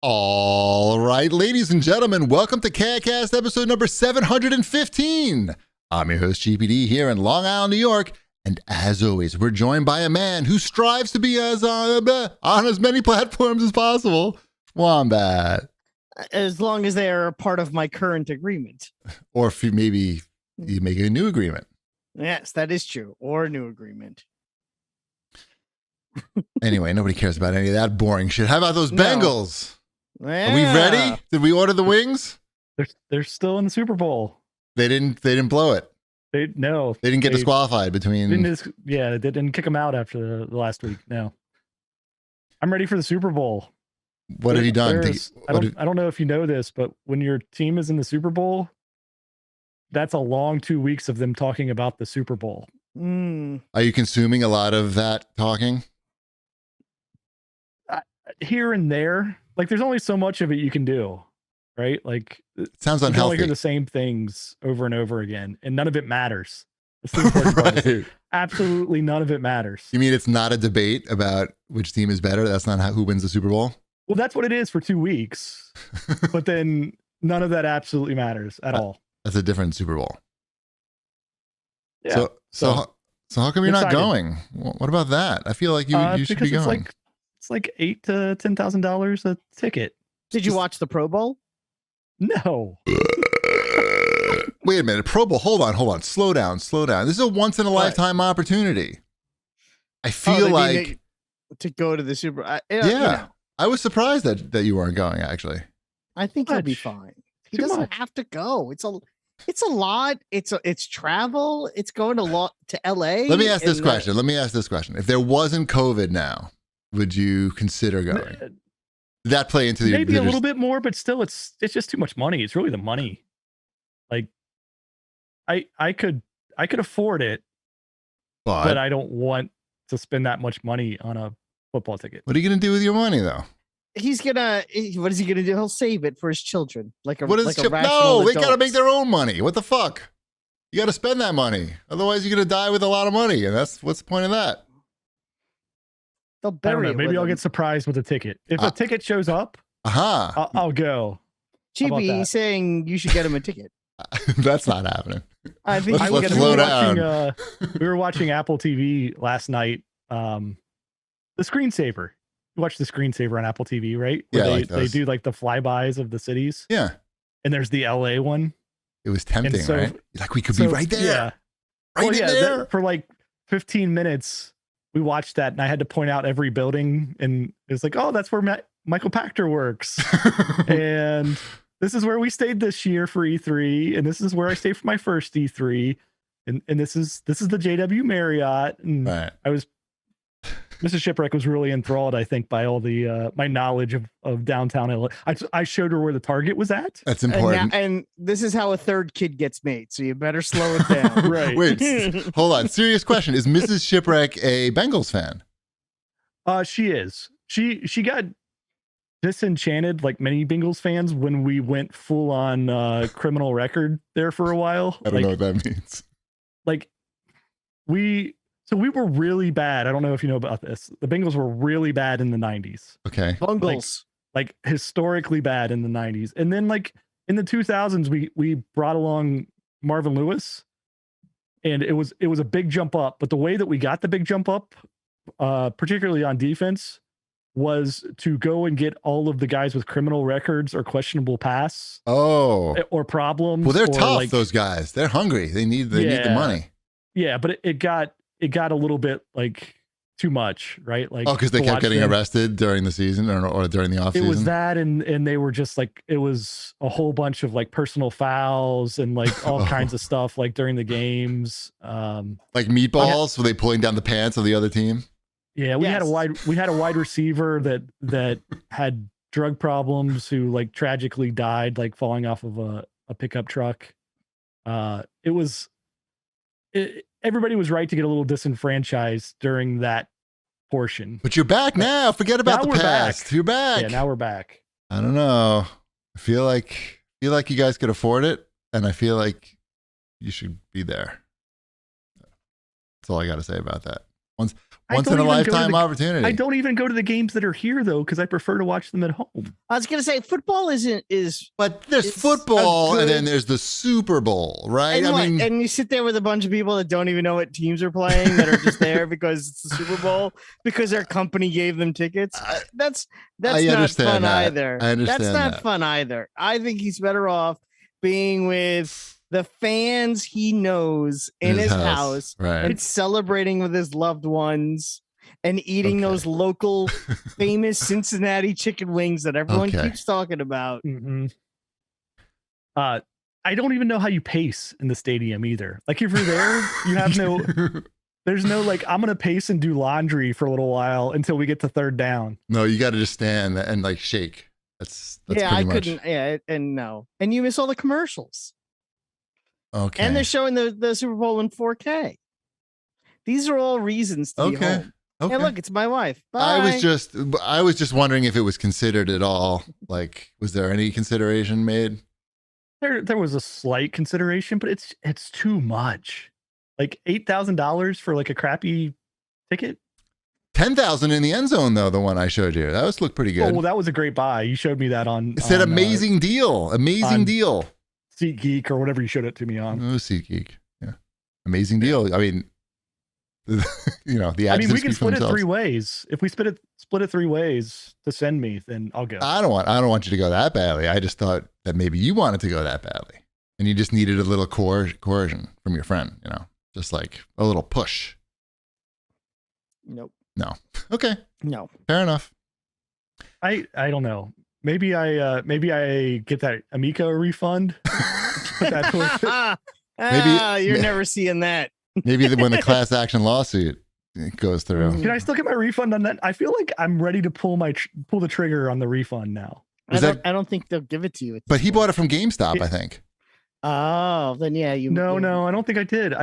All right, ladies and gentlemen, welcome to CAGcast episode number 715. I'm your host, GPD, here in Long Island, New York. And as always, we're joined by a man who strives to be as on as many platforms as possible. Wombat. As long as they are a part of my current agreement. Or if maybe you make a new agreement. Yes, that is true. Or a new agreement. Anyway, nobody cares about any of that boring shit. How about those Bengals? Yeah. Are we ready? Did we order the wings? They're still in the Super Bowl. They didn't blow it. They didn't get disqualified between. They didn't kick them out after the last week. No, I'm ready for the Super Bowl. What have you done? I don't know if you know this, but when your team is in the Super Bowl, that's a long 2 weeks of them talking about the Super Bowl. Are you consuming a lot of that talking? Here and there. Like, there's only so much of it you can do, right? Like, it sounds unhealthy. You can only unhealthy. hear the same things over and over again, and none of it matters. That's the important part. Right. Absolutely none of it matters. You mean it's not a debate about which team is better? That's not who wins the Super Bowl? Well, that's what it is for 2 weeks, but then none of that absolutely matters at all. That's a different Super Bowl. Yeah. So how come you're not excited. going? What about that? I feel like you should be going. It's like $8,000 to $10,000 a ticket. Did you watch the Pro Bowl? No. Wait a minute, Pro Bowl. Hold on. Slow down. This is a once in a lifetime opportunity. I feel like to go to the Super. yeah. I was surprised that you weren't going. Actually, I think he'll be fine. He doesn't have to go. It's a lot. It's travel. It's going to LA. Let me ask this question. If there wasn't COVID now, would you consider going? Did that play into the maybe a little bit more, but still, it's just too much money. It's really the money. Like, I could afford it, but I don't want to spend that much money on a football ticket. What are you going to do with your money, though? What is he gonna do? He'll save it for his children. No, they got to make their own money. What the fuck? You got to spend that money. Otherwise, you're going to die with a lot of money. And what's the point of that? They'll bury it. Maybe I'll get surprised with a ticket. If a ticket shows up, I'll go. GB, he's saying you should get him a ticket. That's not happening. I think let's slow down. We were watching Apple TV last night. The screensaver. You watch the screensaver on Apple TV, right? Where they do like the flybys of the cities. Yeah. And there's the LA one. It was tempting, right? Like we could be right there. Yeah. Right there. For like 15 minutes, we watched that, and I had to point out every building, and it was like, oh, that's where Michael Pachter works. And this is where we stayed this year for E3, and this is where I stayed for my first E3, and this is the JW Marriott. And right. Mrs. Shipwreck was really enthralled, I think, by all the my knowledge of downtown LA. I showed her where the Target was at. That's important. And this is how a third kid gets made, so you better slow it down. Right. Wait, hold on. Serious question. Is Mrs. Shipwreck a Bengals fan? She is. She got disenchanted, like many Bengals fans, when we went full on criminal record there for a while. I don't know what that means. Like, we were really bad. I don't know if you know about this. The Bengals were really bad in the 90s. Okay. Bengals. Like historically bad in the 90s. And then like in the 2000s, we brought along Marvin Lewis, and it was a big jump up. But the way that we got the big jump up, particularly on defense, was to go and get all of the guys with criminal records or questionable pass. Or problems. Well, they're tough, those guys. They're hungry. They need the money. Yeah, but it got a little bit like too much, right? Like, because they kept getting arrested during the season or during the off season. It was that, and they were just like, it was a whole bunch of like personal fouls and like all kinds of stuff like during the games. Like meatballs, were they pulling down the pants of the other team? Yeah, we had a wide receiver that had drug problems who like tragically died, like falling off of a pickup truck. Everybody was right to get a little disenfranchised during that portion. But you're back now. Forget about the past. Back. You're back. Yeah, now we're back. I don't know. I feel like you guys could afford it, and I feel like you should be there. That's all I got to say about that. Once in a lifetime opportunity. I don't even go to the games that are here though, because I prefer to watch them at home. I was gonna say football but there's football and then there's the Super Bowl, right? And and you sit there with a bunch of people that don't even know what teams are playing, that are just there because it's the Super Bowl, because their company gave them tickets. That's not fun either. I understand that's not fun either. I think he's better off being with the fans he knows in his house right. and celebrating with his loved ones and eating those local famous Cincinnati chicken wings that everyone keeps talking about. Mm-hmm. I don't even know how you pace in the stadium either. Like if you're there, you have there's no like, I'm going to pace and do laundry for a little while until we get to third down. No, you got to just stand and like shake. That's I couldn't. Yeah. And no. And you miss all the commercials. Okay. And they're showing the Super Bowl in 4K. These are all reasons to be home. Okay. Hey, look, it's my wife. Bye. I was just wondering if it was considered at all. Like, was there any consideration made? There was a slight consideration, but it's too much. Like $8,000 for like a crappy ticket. 10,000 in the end zone though. The one I showed you, that looked pretty good. Oh, well, that was a great buy. You showed me that on. It said amazing deal. SeatGeek or whatever you showed it to me on. Oh, SeatGeek. Yeah. Amazing deal. I mean, the we can split it 3 ways. If we split it 3 ways to send me, then I'll go. I don't want you to go that badly. I just thought that maybe you wanted to go that badly and you just needed a little coercion from your friend, just like a little push. Nope. No. Okay. No. Fair enough. I don't know. Maybe I get that Amico refund. Maybe you're never seeing that. Maybe when the class action lawsuit goes through. Can I still get my refund on that? I feel like I'm ready to pull the trigger on the refund now. I don't think they'll give it to you. But he bought it from GameStop, I think. Oh, then yeah, No, I don't think I did.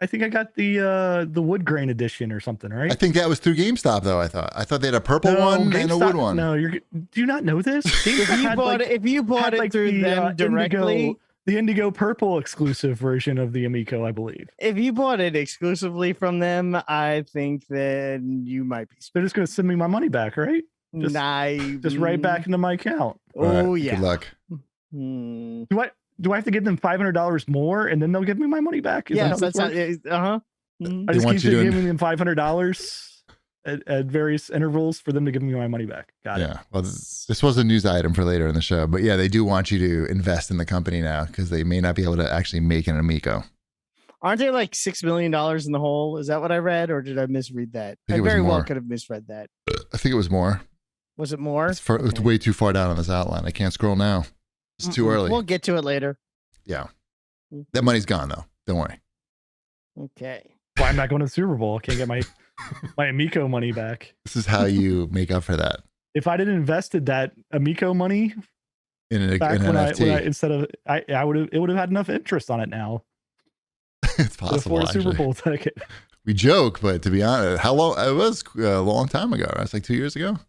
I think I got the wood grain edition or something, right? I think that was through GameStop, though. I thought they had a purple one and a wood one. No, do you not know this? If you bought it through them directly, the Indigo Purple exclusive version of the Amico, I believe. If you bought it exclusively from them, I think that you might be. They're just going to send me my money back, right? Just right back into my account. Oh, right, yeah. Good luck. Do I have to give them $500 more and then they'll give me my money back? Yes, that's how. I just keep giving them $500 at various intervals for them to give me my money back. Got it. Yeah. Well, this was a news item for later in the show, but yeah, they do want you to invest in the company now because they may not be able to actually make an Amico. Aren't they like $6 million in the hole? Is that what I read, or did I misread that? I very well could have misread that. I think it was more. Was it more? It's way too far down on this outline. I can't scroll now. It's too early. We'll get to it later. Yeah. That money's gone though. Don't worry. Okay. Why I'm not going to the Super Bowl? I can't get my Amico money back. This is how you make up for that. If I didn't invested that Amico money in an NFT, it would have had enough interest on it now. It's possible. For a Super Bowl ticket. We joke, but to be honest, how long? It was a long time ago. Right? It's like 2 years ago.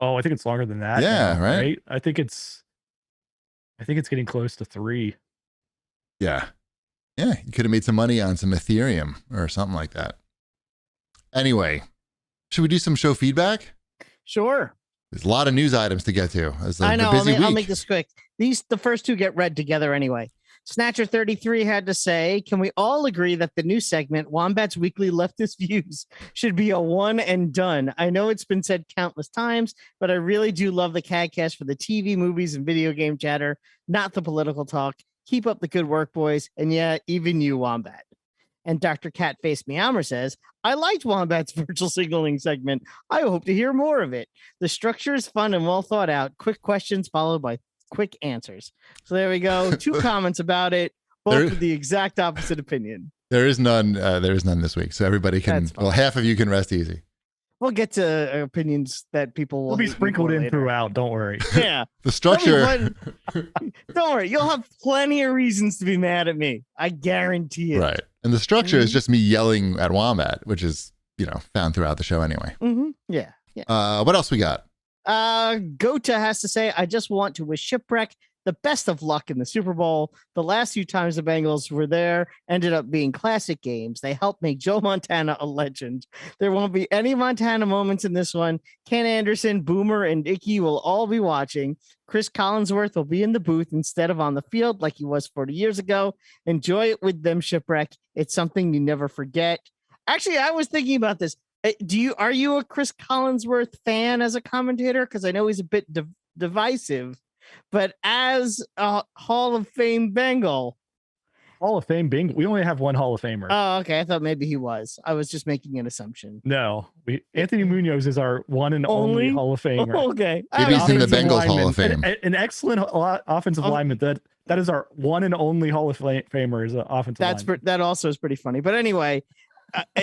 Oh, I think it's longer than that. Yeah, now, right. I think it's getting close to 3. Yeah. Yeah. You could have made some money on some Ethereum or something like that. Anyway, should we do some show feedback? Sure. There's a lot of news items to get to. I know. I'll make this quick. The first two get read together anyway. Snatcher 33 had to say, can we all agree that the new segment, Wombat's Weekly Leftist Views, should be a one and done? I know it's been said countless times, but I really do love the CAGcast for the TV, movies, and video game chatter, not the political talk. Keep up the good work, boys. And yeah, even you, Wombat. And Dr. Catface Meowmer says, I liked Wombat's virtual signaling segment. I hope to hear more of it. The structure is fun and well thought out. Quick questions followed by quick answers. So there we go. 2 comments about it, both with the exact opposite opinion. There is none this week. So everybody can, half of you can rest easy. We'll get to opinions that people will be sprinkled in throughout. Don't worry. Yeah. The structure. Don't worry. You'll have plenty of reasons to be mad at me. I guarantee it. Right. And the structure is just me yelling at Wombat, which is, found throughout the show anyway. Mm-hmm. Yeah. What else we got? Gota has to say, I just want to wish Shipwreck the best of luck in the Super Bowl. The last few times the Bengals were there ended up being classic games. They helped make Joe Montana a legend. There won't be any Montana moments in this one. Ken Anderson, Boomer, and Icky will all be watching. Chris Collinsworth will be in the booth instead of on the field like he was 40 years ago. Enjoy it with them, Shipwreck. It's something you never forget. Actually, I was thinking about this. Are you a Chris Collinsworth fan as a commentator? Because I know he's a bit divisive, but as a Hall of Fame Bengal. Hall of Fame Bengal. We only have one Hall of Famer. Oh, okay. I thought maybe he was. I was just making an assumption. No, Anthony Munoz is our one and only Hall of Famer. Okay. Maybe he's in the Bengals Hall of Fame. An excellent offensive lineman. That is our one and only Hall of Famer is an offensive lineman. That also is pretty funny. But anyway,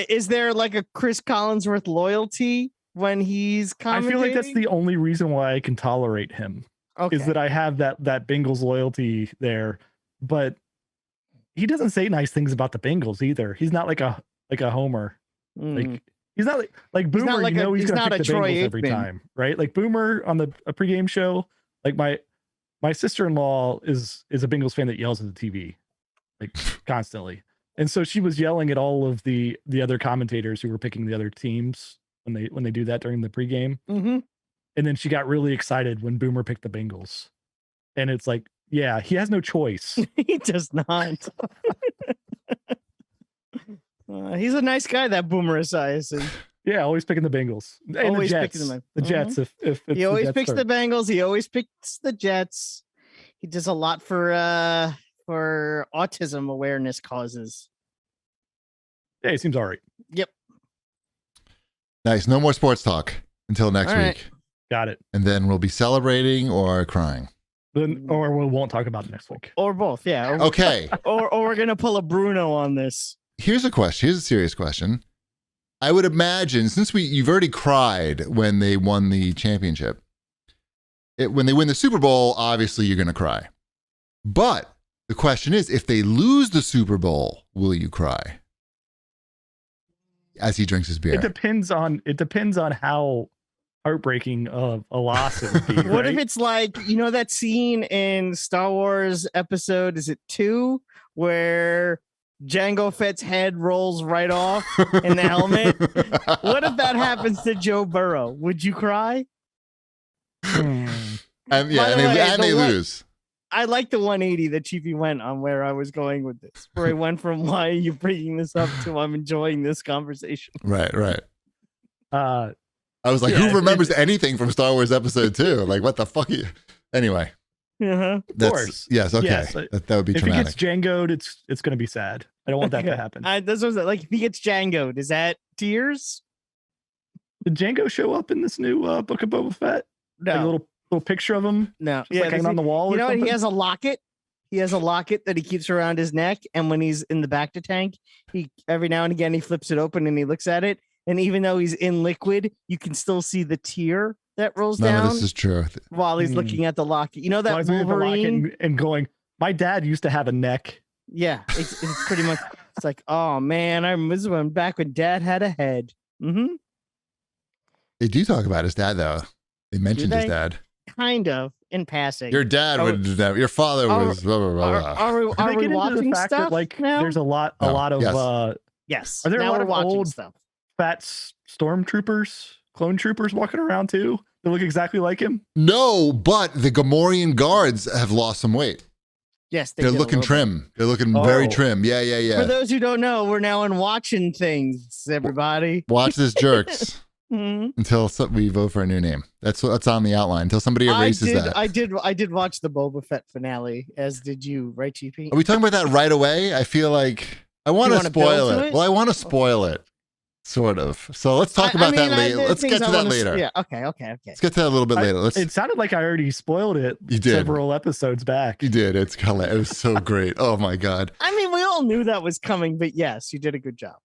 is there like a Chris Collinsworth loyalty when he's commentating? I feel like that's the only reason why I can tolerate him. Okay. Is that I have that Bengals loyalty there, but he doesn't say nice things about the Bengals either. He's not like a homer. Like he's not like Boomer. He's not like he's gonna pick the Bengals every time, right? Like Boomer on a pregame show. Like my sister-in-law is a Bengals fan that yells at the TV like constantly, and so she was yelling at all of the other commentators who were picking the other teams when they do that during the pregame. Mm-hmm. And then she got really excited when Boomer picked the Bengals. And it's like, yeah, he has no choice. He does not. He's a nice guy, that Boomer Esiason. Yeah, always picking the Bengals. And always the Jets. Picking them. The Jets. If he always picks the Bengals. He always picks the Jets. He does a lot for autism awareness causes. Yeah, he seems all right. Yep. Nice. No more sports talk until next week. Right. Got it. And then we'll be celebrating or crying. Or we won't talk about it next week. Or both, yeah. Okay. or we're going to pull a Bruno on this. Here's a question. Here's a serious question. I would imagine, since you've already cried when they won the championship, when they win the Super Bowl, obviously you're going to cry. But the question is, if they lose the Super Bowl, will you cry? As he drinks his beer. It depends on how heartbreaking of a loss it would be. What right? if it's like, that scene in Star Wars episode, is it 2, where Jango Fett's head rolls right off in the helmet? What if that happens to Joe Burrow? Would you cry? And they lose. I like the 180 that Chiefy went on where I was going with this, where he went from why are you bringing this up to I'm enjoying this conversation. Right. I was like, who remembers anything from Star Wars Episode 2? Like, what the fuck? Anyway. Of course. Yes, okay. Yes, that would be traumatic. If he gets Django'd, it's going to be sad. I don't want that to happen. That's what like, if he gets Django'd, is that tears? Did Django show up in this new Book of Boba Fett? No. Like a little picture of him? No. Yeah, like hanging on the wall. You know what? He has a locket. He has a locket that he keeps around his neck. And when he's in the Bacta tank, every now and again, he flips it open and he looks at it. And even though he's in liquid, you can still see the tear that rolls down. None of this is true. While he's looking at the locket. You know that Wolverine? And going, my dad used to have a neck. Yeah, it's pretty much, it's like, oh man, I remember when back when dad had a head. Mm-hmm. They do talk about his dad, though. They mentioned his dad. Kind of, in passing. Your dad would never, your father was blah, blah, blah, blah. Are we watching stuff that, like, now? there's a lot of, yes. Are there now a lot of old stuff? Fat stormtroopers, clone troopers walking around too? They look exactly like him? No, but the Gamorrean guards have lost some weight. Yes, they're looking trim. They're looking very trim. Yeah. For those who don't know, we're now in watching things, everybody. Watch this, jerks. Until we vote for a new name. That's on the outline. Until somebody erases that. I did watch the Boba Fett finale, as did you, right, GP? Are we talking about that right away? I feel like I want to spoil it. Well, I want to spoil it. Sort of. So let's talk about that later. Let's get to that later. Yeah. Okay. Let's get to that a little bit later. It sounded like I already spoiled it. You did. Several episodes back. You did. It was so great. Oh my God. I mean, we all knew that was coming, but yes, you did a good job.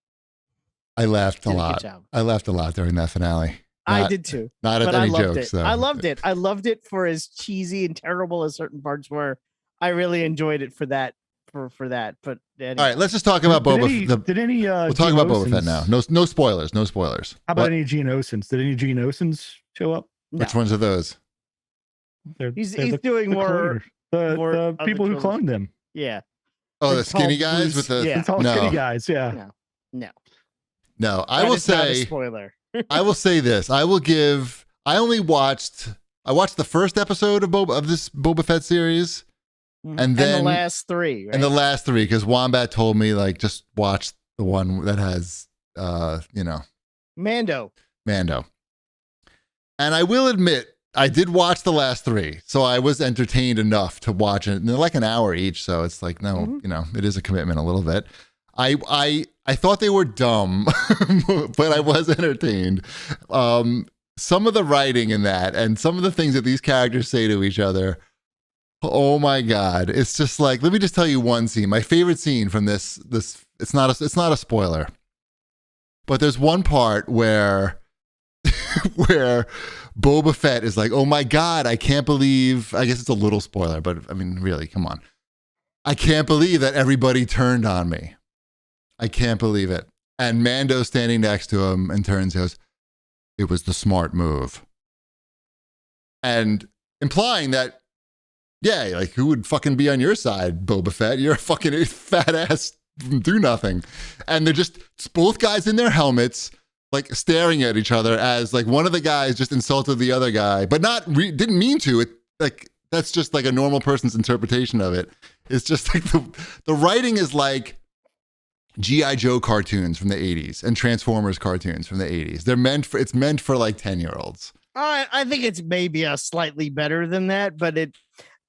I laughed a lot. I laughed a lot during that finale. I did too. Not at any jokes. I loved it. I loved it for as cheesy and terrible as certain parts were. I really enjoyed it for that. For that, but anyway. All right, let's just talk about Boba. We'll talk about Boba Fett now. No spoilers. No spoilers. How about any Geonosians? Did any Geonosians show up? Which ones are those? He's doing more. more The of people who trilogy. cloned them. Yeah. Oh, The the skinny tall guys blue- with the yeah. The tall No. skinny guys. Yeah. No. No. No, I That will is not a say spoiler. I will say this. I watched the first episode of this Boba Fett series and then the last three, right? and the last three because Wombat told me like just watch the one that has Mando. Mando. And I will admit I did watch the last three, so I was entertained enough to watch it. And they're like an hour each, so it's like it is a commitment a little bit. I thought they were dumb, but I was entertained. Some of the writing in that and some of the things that these characters say to each other, oh my God. It's just like, let me just tell you one scene. My favorite scene from this it's not a spoiler. But there's one part where Boba Fett is like, oh my God, I can't believe, I guess it's a little spoiler, but I mean, really, come on. I can't believe that everybody turned on me. I can't believe it. And Mando's standing next to him and turns and goes, it was the smart move. And implying that, yeah, like who would fucking be on your side, Boba Fett? You're a fucking fat ass do nothing. And they're just, it's both guys in their helmets, like staring at each other as like one of the guys just insulted the other guy, but didn't mean to. It like, that's just like a normal person's interpretation of it. It's just like the writing is like G.I. Joe cartoons from the 80s and Transformers cartoons from the 80s. It's meant for like 10-year-olds. I think it's maybe a slightly better than that, but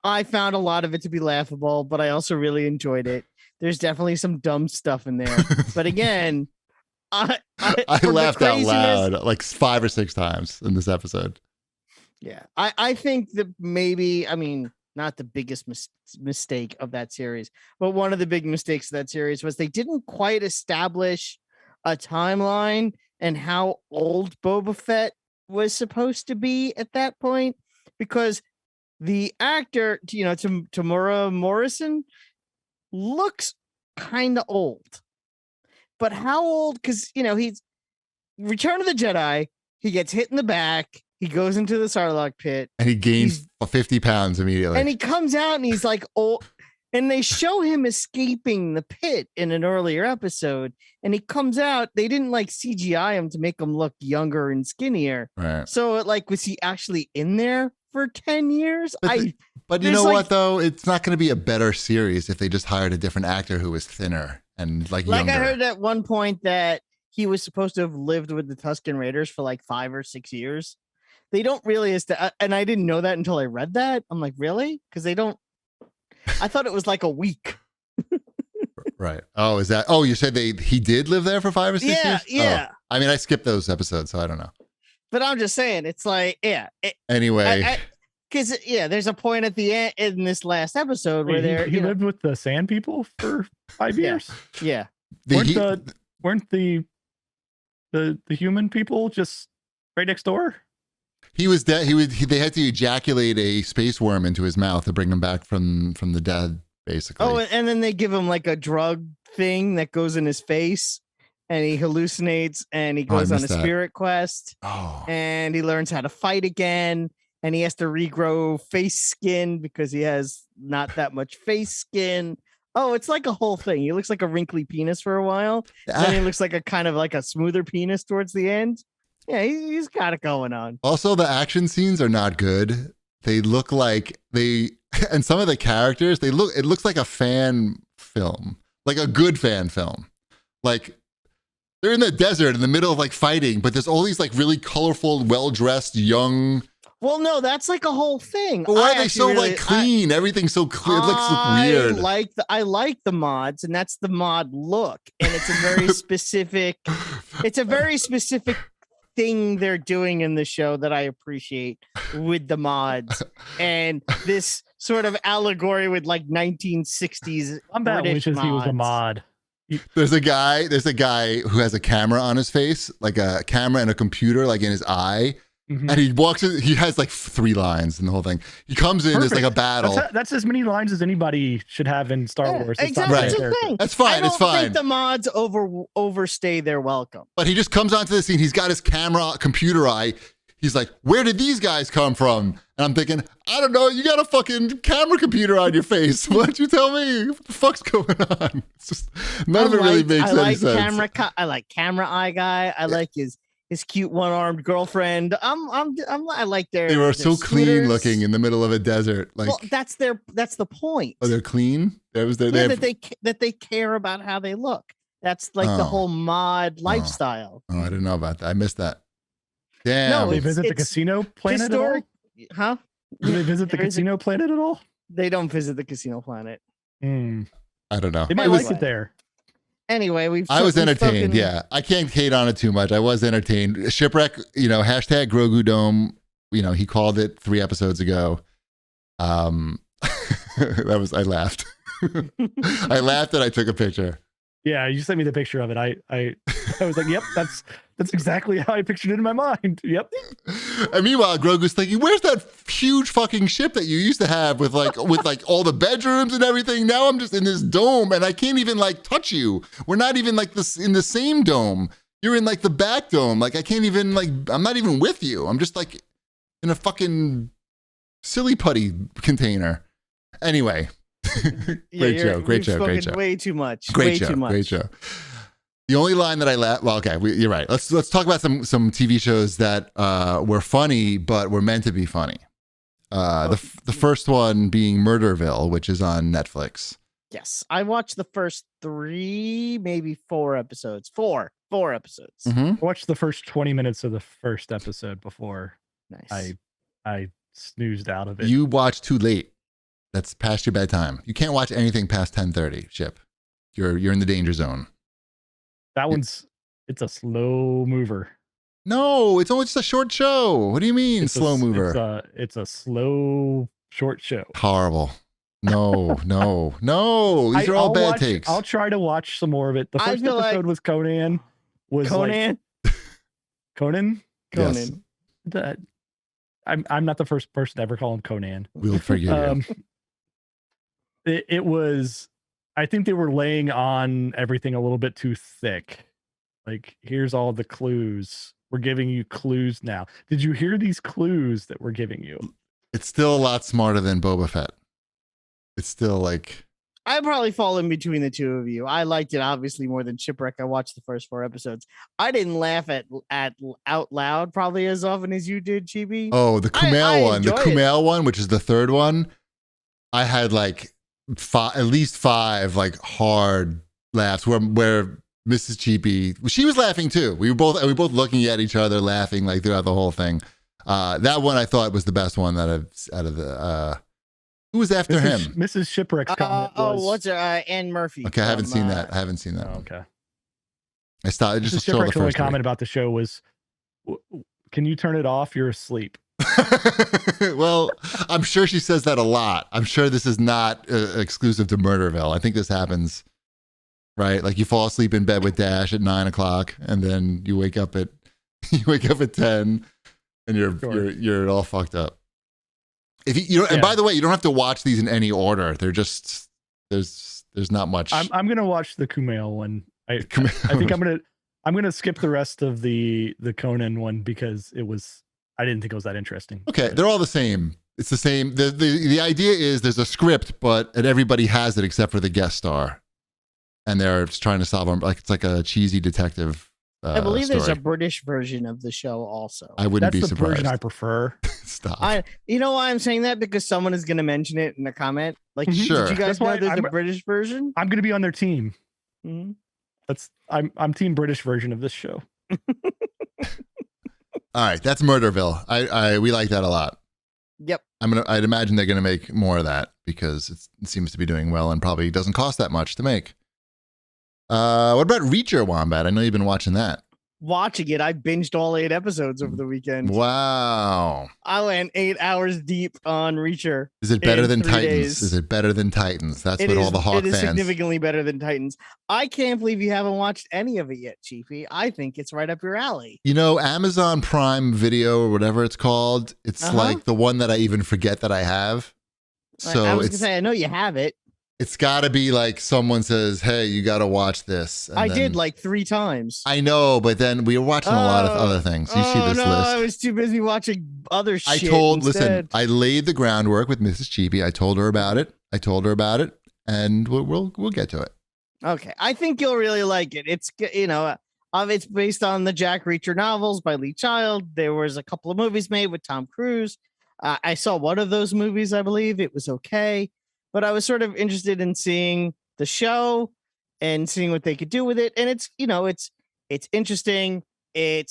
I found a lot of it to be laughable, but I also really enjoyed it. There's definitely some dumb stuff in there. But again, I laughed out loud like 5 or 6 times in this episode. Yeah. I think that maybe, I mean, not the biggest mistake of that series, but one of the big mistakes of that series was they didn't quite establish a timeline and how old Boba Fett was supposed to be at that point, because the actor, Tamura Morrison looks kind of old, but how old? Because, he's Return of the Jedi. He gets hit in the back. He goes into the Sarlacc pit. And he gains 50 pounds immediately. And he comes out and he's like, oh, and they show him escaping the pit in an earlier episode. And he comes out. They didn't like CGI him to make him look younger and skinnier. Right. So was he actually in there for 10 years? But you know what, though? It's not going to be a better series if they just hired a different actor who was thinner and like younger. I heard at one point that he was supposed to have lived with the Tusken Raiders for like 5 or 6 years. They don't really, and I didn't know that until I read that. I'm like, really? Because they don't. I thought it was like a week. Right. Oh, is that? Oh, you said he did live there for 5 or 6 years? Yeah. Oh, I mean, I skipped those episodes, so I don't know. But I'm just saying, it's like, yeah. Anyway. Because, there's a point at the end in this last episode where he lived with the Sand People for 5 years. Yeah. Weren't the human people just right next door? He was dead. They had to ejaculate a space worm into his mouth to bring him back from the dead, basically. Oh, and then they give him like a drug thing that goes in his face, and he hallucinates, and he goes on a spirit quest, and he learns how to fight again, and he has to regrow face skin because he has not that much face skin. Oh, it's like a whole thing. He looks like a wrinkly penis for a while, then he looks like a kind of like a smoother penis towards the end. Yeah, he's got it going on. Also, the action scenes are not good. They look like and some of the characters, it looks like a fan film, like a good fan film. Like they're in the desert in the middle of like fighting, but there's all these like really colorful, well-dressed, young. Well, no, that's like a whole thing. But why are they so like clean? Everything's so clear. It looks weird. I like the mods, and that's the mod look. And it's a very specific, thing they're doing in the show that I appreciate with the mods and this sort of allegory with like 1960s. Wombat wishes mods. He was a mod. There's a guy who has a camera on his face, like a camera and a computer, like in his eye. Mm-hmm. And he walks in, he has like 3 lines in the whole thing. He comes in, There's like a battle. That's as many lines as anybody should have in Star Wars. Exactly. Right. That's the thing. That's fine. I don't think the mods overstay their welcome. But he just comes onto the scene. He's got his computer eye. He's like, where did these guys come from? And I'm thinking, I don't know, you got a fucking camera computer on your face. Why don't you tell me what the fuck's going on? It's just none of it really makes any sense. I like camera eye guy. I like his cute one-armed girlfriend. I like their. They were their so clean scooters. looking in the middle of a desert. Like, well, that's the point. oh, they're clean. That was their. Yeah, that they care about how they look. That's like the whole mod lifestyle. Oh, I didn't know about that. I missed that. Damn. No, They visit the casino planet at all? Huh? Do they visit the casino planet at all? They don't visit the casino planet. I don't know. They might like it there. Anyway, I was entertained. Yeah, I can't hate on it too much. I was entertained. Shipwreck, hashtag Grogu Dome. He called it 3 episodes ago. I laughed. I laughed and I took a picture. Yeah, you sent me the picture of it. I was like, yep, that's exactly how I pictured it in my mind. Yep. And meanwhile, Grogu's thinking, "Where's that huge fucking ship that you used to have with all the bedrooms and everything? Now I'm just in this dome and I can't even touch you. We're not even this in the same dome. You're in the back dome. I can't even I'm not even with you. I'm just in a fucking silly putty container." Anyway. Great show. Way too much. Great show. The only line that I laughed. Well, okay, you're right. Let's talk about some TV shows that were funny but were meant to be funny. The first one being Murderville, which is on Netflix. Yes, I watched the first 3, maybe 4 episodes. Four episodes. Mm-hmm. I watched the first 20 minutes of the first episode before Nice. I snoozed out of it. You watched too late. That's past your bedtime. You can't watch anything past 10:30. Ship. You're in the danger zone. That it's a slow mover. No, it's only just a short show. What do you mean slow mover? It's a slow short show. Horrible. No. These are all bad takes. I'll try to watch some more of it. The first episode was Conan. Conan? Conan? Yes. I'm not the first person to ever call him Conan. We'll forgive you. It was, I think they were laying on everything a little bit too thick. Here's all the clues. We're giving you clues now. Did you hear these clues that we're giving you? It's still a lot smarter than Boba Fett. It's still I probably fall in between the two of you. I liked it obviously more than Shipwreck. I watched the first 4 episodes. I didn't laugh at out loud probably as often as you did, Chibi. Oh, the Kumail one. The Kumail one, which is the third one. I had at least 5 hard laughs where Mrs. Cheapy, she was laughing too. We were both looking at each other laughing throughout the whole thing. That one I thought was the best one out of the who was after him? Mrs. Shipwreck's comment was... what's her? Anne Murphy. Okay, I haven't seen that. Okay. I stopped. Just Mrs. Shipwreck's only comment about the show was, "Can you turn it off? You're asleep." Well, I'm sure she says that a lot. I'm sure this is not exclusive to Murderville. I think this happens, right? You fall asleep in bed with Dash at 9:00, and then you wake up at 10, and you're all fucked up. And by the way, you don't have to watch these in any order. They're just there's not much. I'm gonna watch the Kumail one. I think I'm gonna skip the rest of the Conan one because I didn't think it was that interesting. Okay, they're all the same. It's the same. The idea is there's a script, and everybody has it except for the guest star, and they're just trying to solve them. It's like a cheesy detective. I believe story. there's a British version of the show also. I wouldn't be That's the surprised. version I prefer. Stop. You know why I'm saying that? Because someone is going to mention it in a comment. Sure. Did you guys know there's a British version? I'm going to be on their team. Mm-hmm. I'm team British version of this show. All right, that's Murderville. We like that a lot. Yep. I'd imagine they're gonna make more of that because it seems to be doing well and probably doesn't cost that much to make. What about Reacher, Wombat? I know you've been watching that. Watching it, I binged all 8 episodes over the weekend. Wow. I went 8 hours deep on Reacher. Is it better than 3 Titans? days. Is it better than Titans? That's what all the Hawk fans. It is significantly better than Titans. I can't believe you haven't watched any of it yet, Chiefy. I think it's right up your alley. Amazon Prime Video or whatever it's called. It's the one that I even forget that I have. So I was gonna say, I know you have it. It's got to be like someone says, "Hey, you got to watch this." And I then- did like 3 times. I know, but then we were watching a lot of other things. You see this no, list. I was too busy watching other shit. Listen, instead. I laid the groundwork with Mrs. Cheapy. I told her about it, and we'll get to it. Okay, I think you'll really like it. It's it's based on the Jack Reacher novels by Lee Child. There was a couple of movies made with Tom Cruise. I saw one of those movies. I believe it was okay, but I was sort of interested in seeing the show and seeing what they could do with it. And it's interesting. I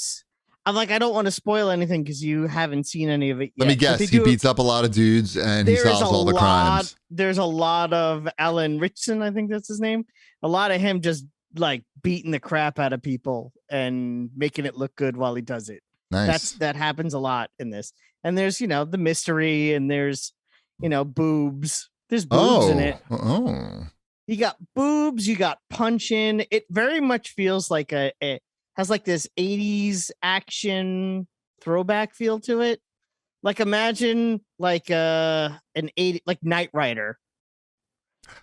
don't want to spoil anything because you haven't seen any of it yet. Let me guess. He beats up a lot of dudes and he solves all the crimes. There's a lot of Alan Richardson, I think that's his name. A lot of him just like beating the crap out of people and making it look good while he does it. Nice. That happens a lot in this. And there's, the mystery and there's, boobs. There's boobs in it. Oh. You got boobs, you got punching. It very much feels like it has like this 80s action throwback feel to it. Like imagine like an 80 like Knight Rider.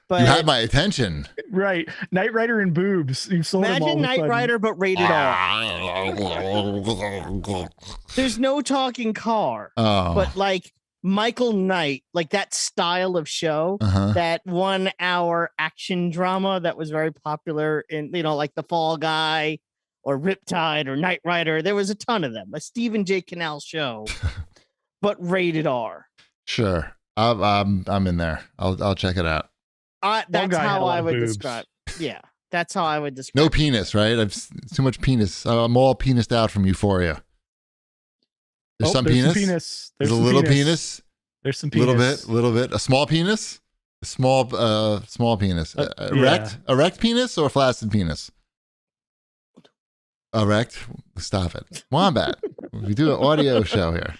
But you had my attention. Right. Knight Rider and boobs. You sold them all imagine Knight Rider but rated R. There's no talking car. Oh. But like Michael Knight, like that style of show, that 1 hour action drama that was very popular in, like The Fall Guy or Riptide or Knight Rider. There was a ton of them. A Stephen J. Cannell show, but rated R. Sure. I'm in there. I'll check it out. That's how I would describe. Yeah. That's how I would describe. No penis, right? Too much penis. I'm all penised out from Euphoria. There's some penis. There's a little penis. There's some penis. Little bit. A small penis. A small penis. Erect. Yeah. Erect penis or flaccid penis. Erect. Stop it. Wombat. We do an audio show here.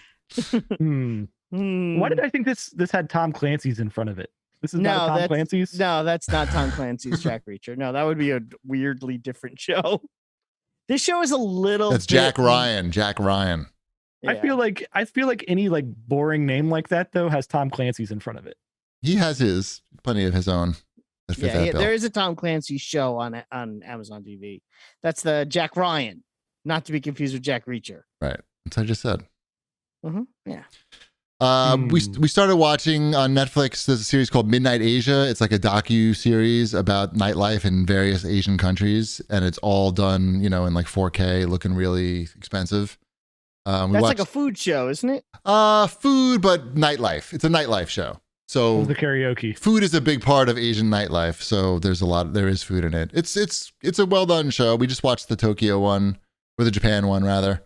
Why did I think this had Tom Clancy's in front of it? This is not Tom Clancy's? No, that's not Tom Clancy's Jack Reacher. No, that would be a weirdly different show. This show is a little That's Jack Ryan. Jack Ryan. Yeah. I feel like any like boring name like that though has Tom Clancy's in front of it. He has plenty of his own. There is a Tom Clancy show on Amazon TV. That's the Jack Ryan, not to be confused with Jack Reacher. Right. That's what I just said. Yeah. We started watching on Netflix. There's a series called Midnight Asia. It's like a docu-series about nightlife in various Asian countries, and it's all done, in like 4K, looking really expensive. That's like a food show, isn't it? Food, but nightlife. It's a nightlife show. So the karaoke. Food is a big part of Asian nightlife. So there is food in it. It's a well done show. We just watched the Tokyo one, or the Japan one rather.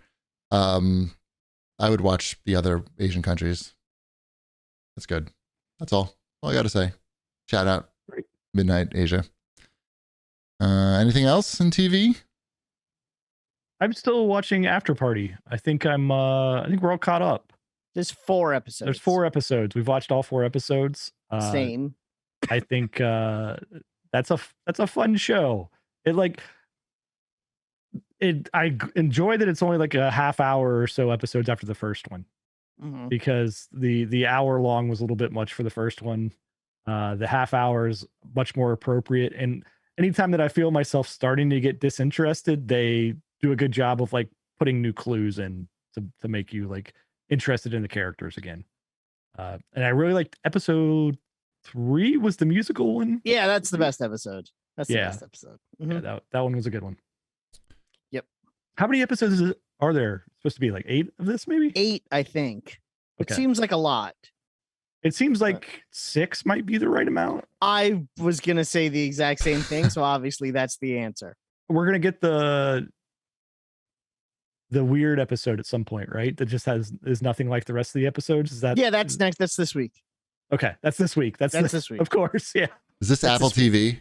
I would watch the other Asian countries. That's good. That's all I got to say. Shout out. Right. Midnight Asia. Anything else in TV? I'm still watching After Party. I think we're all caught up. There's 4 episodes. There's 4 episodes. We've watched all 4 episodes. Same. I think that's a fun show. I enjoy that it's only like a half hour or so episodes after the first one, because the hour long was a little bit much for the first one. The half hour is much more appropriate. And anytime that I feel myself starting to get disinterested, they do a good job of like putting new clues in to make you like interested in the characters again. And I really liked episode 3 was the musical one. Yeah, that's the best episode. That's the best episode. Yeah, that one was a good one. Yep. How many episodes are there? Supposed to be like 8 of this, maybe? 8, I think. Okay. It seems like a lot. It seems like 6 might be the right amount. I was gonna say the exact same thing, so obviously that's the answer. We're gonna get the weird episode at some point, right? That just is nothing like the rest of the episodes. Is that? Yeah, that's next. That's this week. Okay, that's this week. That's this week. Of course, yeah. Is this Apple TV?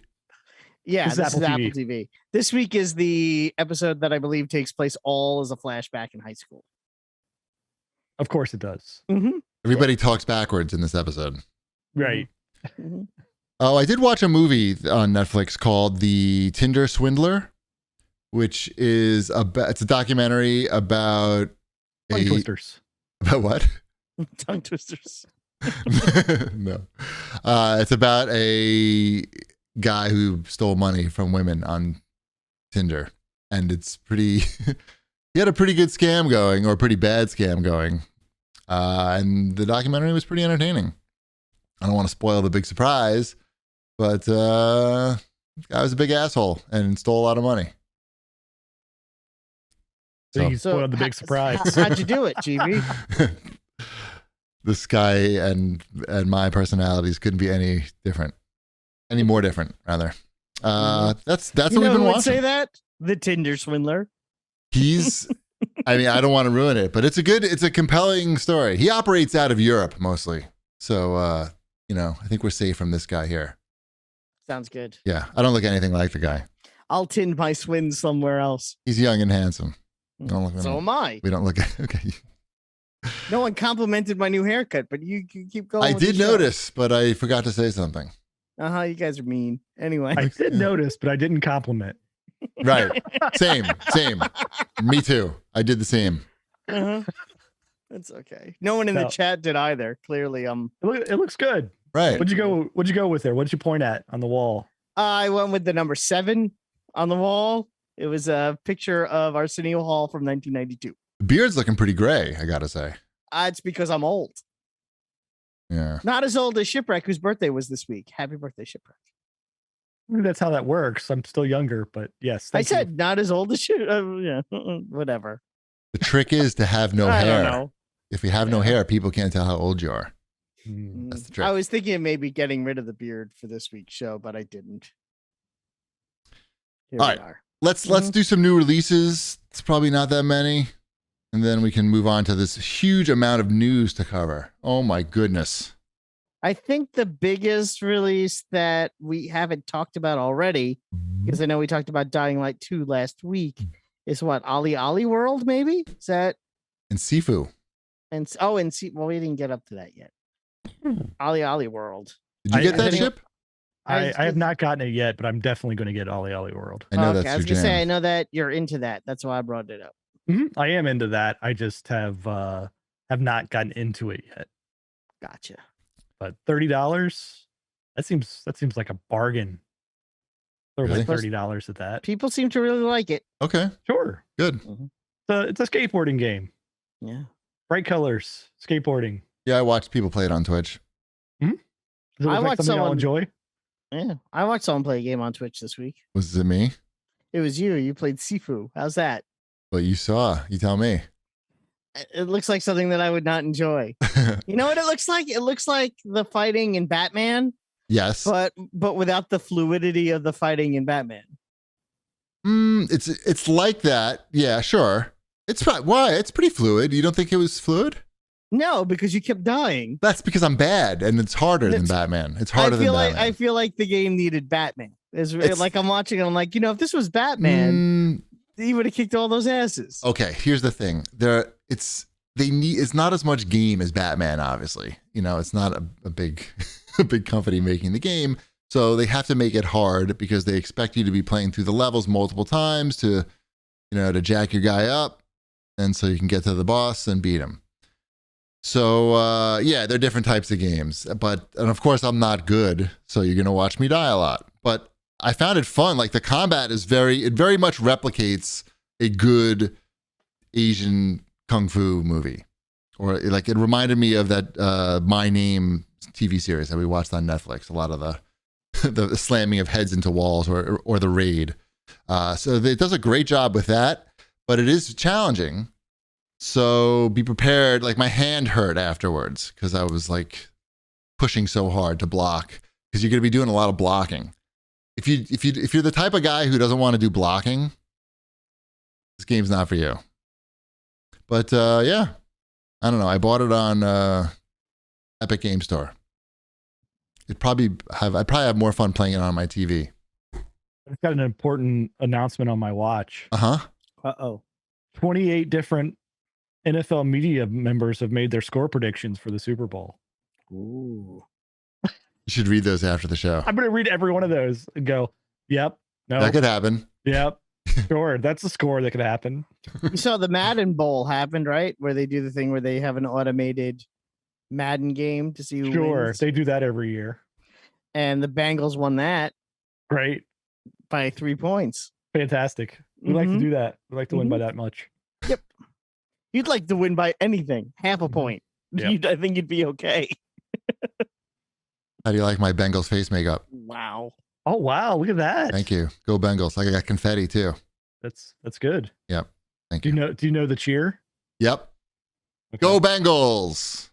Yeah, this is Apple TV. This week is the episode that I believe takes place all as a flashback in high school. Of course it does. Everybody talks backwards in this episode. Right. Oh, I did watch a movie on Netflix called The Tinder Swindler, which is it's a documentary about tongue twisters. About what? Tongue twisters. No. It's about a guy who stole money from women on Tinder, and it's pretty. He had a pretty good scam going, or a pretty bad scam going, and the documentary was pretty entertaining. I don't want to spoil the big surprise, but this guy was a big asshole and stole a lot of money. So you spoiled the big surprise. How'd you do it, GB? This guy and my personalities couldn't be any more different, rather. That's what we've been watching. Say that? The Tinder swindler. He's, I mean, I don't want to ruin it, but it's a compelling story. He operates out of Europe mostly. So, I think we're safe from this guy here. Sounds good. Yeah. I don't look anything like the guy. I'll tind my swins somewhere else. He's young and handsome. So am I. We don't look at, okay. No one complimented my new haircut, but you keep going. I did notice, but I forgot to say something. You guys are mean. Anyway. I did notice, but I didn't compliment. Right. Same. Me too. I did the same. That's okay. No one in the chat did either. Clearly, it looks good. Right. What'd you go with there? What'd you point at on the wall? I went with the number 7 on the wall. It was a picture of Arsenio Hall from 1992. The beard's looking pretty gray, I gotta say. It's because I'm old. Yeah. Not as old as Shipwreck, whose birthday was this week. Happy birthday, Shipwreck. That's how that works. I'm still younger, but yes. I said not as old as Shipwreck. Whatever. The trick is to have no I hair. don't know. If you have no hair, people can't tell how old you are. That's the trick. I was thinking of maybe getting rid of the beard for this week's show, but I didn't. Here All we right. are. Let's do some new releases. It's probably not that many. And then we can move on to this huge amount of news to cover. Oh my goodness. I think the biggest release that we haven't talked about already, because I know we talked about Dying Light 2 last week, is what? Ali World, maybe? Is that? And Sifu. Well, we didn't get up to that yet. Ali World. Did you get that ship? I have not gotten it yet, but I'm definitely going to get Ali World. I know okay, that's I was your going to jam. say, I know that you're into that. That's why I brought it up. Mm-hmm. I am into that. I just have not gotten into it yet. Gotcha. But $30, that seems like a bargain. Throw Really? like $30 at that. People seem to really like it. Okay. Sure. Good. It's a skateboarding game. Yeah. Bright colors, skateboarding. Yeah, I watched people play it on Twitch. Does it look like something I'll enjoy? Yeah. I watched someone play a game on Twitch this week. Was it me? It was you. You played Sifu. How's that? Well, you saw. You tell me. It looks like something that I would not enjoy. You know what it looks like? It looks like the fighting in Batman. Yes. But without the fluidity of the fighting in Batman. It's like that. Yeah, sure. It's why? It's pretty fluid. You don't think it was fluid? No, because you kept dying. That's because I'm bad, and it's harder than Batman. It's harder than Batman. I feel like the game needed Batman. It's like I'm watching it. I'm like, if this was Batman, he would have kicked all those asses. Okay, here's the thing. It's not as much game as Batman. Obviously, it's not a big a big company making the game, so they have to make it hard because they expect you to be playing through the levels multiple times to jack your guy up, and so you can get to the boss and beat him. So, they're different types of games. And of course, I'm not good, so you're going to watch me die a lot. But I found it fun. Like, the combat is it very much replicates a good Asian kung fu movie. Or, like, it reminded me of that My Name TV series that we watched on Netflix. A lot of the slamming of heads into walls or the raid. So it does a great job with that, but it is challenging. So be prepared. Like, my hand hurt afterwards because I was like pushing so hard to block, because you're going to be doing a lot of blocking. If you're the type of guy who doesn't want to do blocking, this game's not for you. But I don't know. I bought it on Epic Game Store. I'd probably have more fun playing it on my TV. I've got an important announcement on my watch. 28 different NFL media members have made their score predictions for the Super Bowl. Ooh. You should read those after the show. I'm going to read every one of those and go, yep, no. That could happen. Yep. Sure. That's the score that could happen. You saw the Madden Bowl happened, right? Where they do the thing where they have an automated Madden game to see who Sure, wins. they do that every year. And the Bengals won that Great, by 3 points. fantastic. We like to do that. We like to win by that much. Yep. You'd like to win by anything, half a point. Yep. I think you'd be okay. How do you like my Bengals face makeup? Wow. Oh wow, look at that. Thank you. Go Bengals. Like I got confetti too. That's good. Yep. Thank Do you. you know the cheer? Yep. Okay. Go Bengals.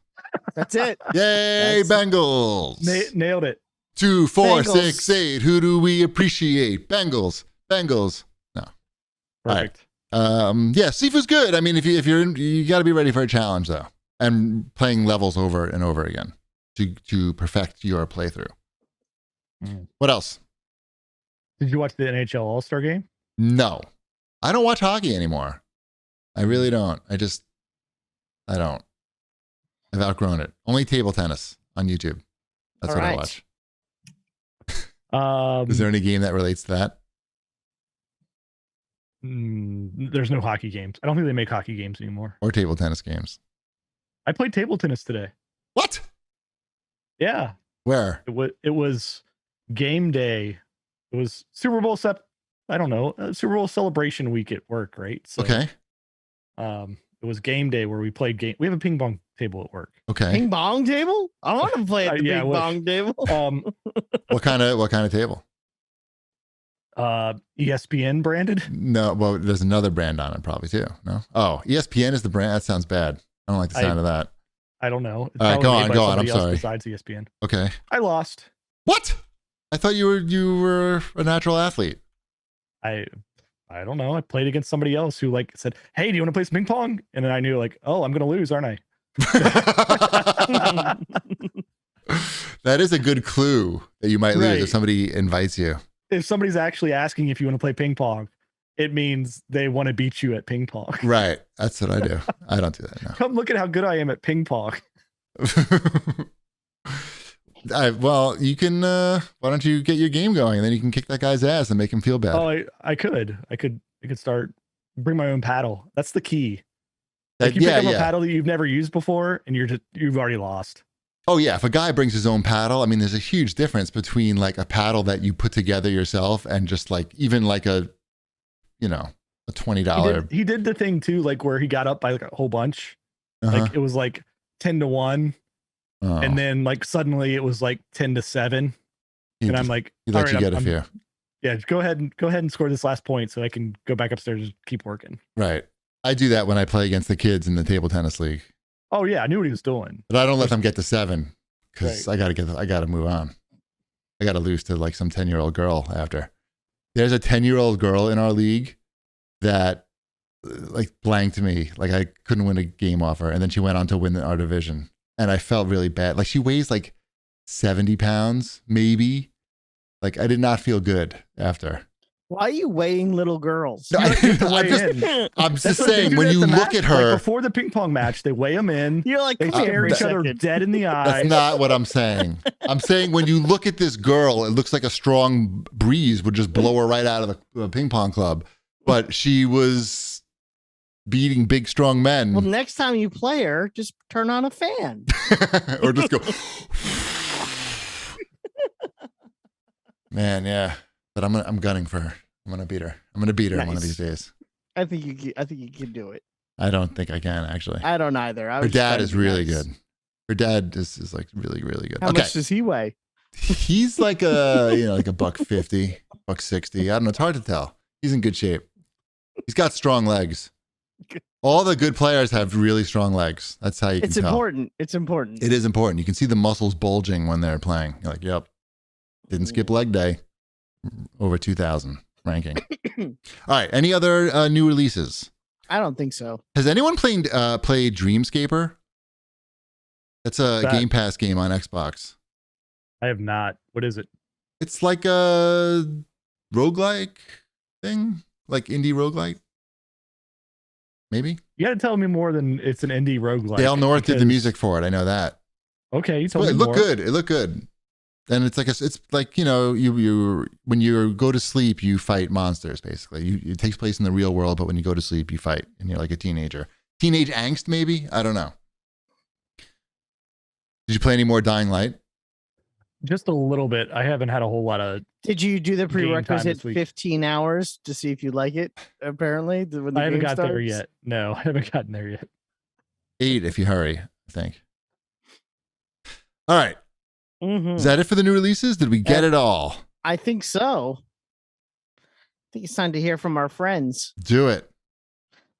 That's it. Yay, That's- Bengals. Nailed it. 2, 4, Bengals. 6, 8. Who do we appreciate? Bengals. Bengals. No. Perfect. Yeah, Sifu's good. I mean, if you're in, you got to be ready for a challenge though, and playing levels over and over again to perfect your playthrough. What else? Did you watch the NHL All-Star game? No, I don't watch hockey anymore. I really don't. I don't. I've outgrown it. Only table tennis on YouTube. That's All what I right. watch. Is there any game that relates to that? There's no hockey games. I don't think they make hockey games anymore. Or table tennis games? I played table tennis today. What? Yeah, Where? it was game day. It was Super Bowl Super Bowl celebration week at work, right? So, Okay. it was game day where we played game. We have a ping pong table at work. Okay. Ping pong table? I want to play at the Yeah, I ping wish. pong table. What kind of table? ESPN branded. No, well, there's another brand on it probably too. No? Oh, ESPN is the brand. That sounds bad. I don't like the sound of that. I don't know. It's All right, probably made by go on. I'm somebody else sorry. Besides ESPN, Okay. I lost. What? I thought you were a natural athlete. I don't know. I played against somebody else who like said, "Hey, do you want to play some ping pong?" And then I knew like, "Oh, I'm going to lose, aren't I?" That is a good clue that you might lose Right. if somebody invites you. If somebody's actually asking if you want to play ping pong, it means they want to beat you at ping pong. Right. That's what I do. I don't do that. No. Come look at how good I am at ping pong. Well, you can. Why don't you get your game going, and then you can kick that guy's ass and make him feel bad. Oh, I could start bring my own paddle. That's the key. Like you pick up a paddle that you've never used before, and you've already lost. Oh yeah, if a guy brings his own paddle, I mean, there's a huge difference between like a paddle that you put together yourself and just like even like a $20. He did the thing too, like where he got up by like a whole bunch. Uh-huh. Like it was like 10-1, Oh. and then like suddenly it was like 10-7, and I'm like, he all let you right, get a few. yeah, go ahead and score this last point so I can go back upstairs and keep working. Right. I do that when I play against the kids in the table tennis league, Oh yeah, I knew what he was doing. but I don't let them get to 7 because Right. I gotta move on. I gotta lose to like some 10-year-old girl after. There's a 10-year-old girl in our league that like blanked me. Like I couldn't win a game off her, and then she went on to win our division, and I felt really bad. Like she weighs like 70 pounds, maybe. Like I did not feel good after. Why are you weighing little girls? No, You have to I'm weigh just, in. I'm just That's what they saying do when at you the look match. at her, Like before the ping pong match, they weigh them in. You're like, They come here stare for a each other second. dead in the eye. that's not what I'm saying. I'm saying when you look at this girl, it looks like a strong breeze would just blow her right out of the ping pong club. But she was beating big, strong men. Well, next time you play her, just turn on a fan. Or just go. Man, yeah. But I'm gunning for her. I'm gonna beat her. I'm gonna beat her one of Nice. these days. I think you can do it. I don't think I can actually. I don't either. Her dad is really good. Her dad is like really, really good. How Okay. much does he weigh? He's like like a $150, $160. I don't know. It's hard to tell. He's in good shape. He's got strong legs. All the good players have really strong legs. That's how you can It's tell. important. It's important. It is important. You can see the muscles bulging when they're playing. You're like, yep. Didn't skip leg day. Over 2,000 ranking. All right. Any other new releases? I don't think so. Has anyone played Dreamscaper? That's a That- Game Pass game on Xbox. I have not. What is it? It's like a roguelike thing, like indie roguelike. Maybe You got to tell me more than it's an indie roguelike. Dale North did the because- music for it. I know that. Okay, you tell Well, me it looked more. good. It looked good. And it's like you when you go to sleep, you fight monsters. Basically, it takes place in the real world, but when you go to sleep, you fight, and you're like a teenager. Teenage angst, maybe. I don't know. Did you play any more Dying Light? Just a little bit. I haven't had a whole lot of. Did you do the Game time prerequisite this week. 15 hours to see if you like it? Apparently, when the I haven't game got there starts? yet. No, I haven't gotten there yet. 8 if you hurry, I think. All right. Mhm. Is that it for the new releases? Did we get it all? I think so. I think it's time to hear from our friends. Do it.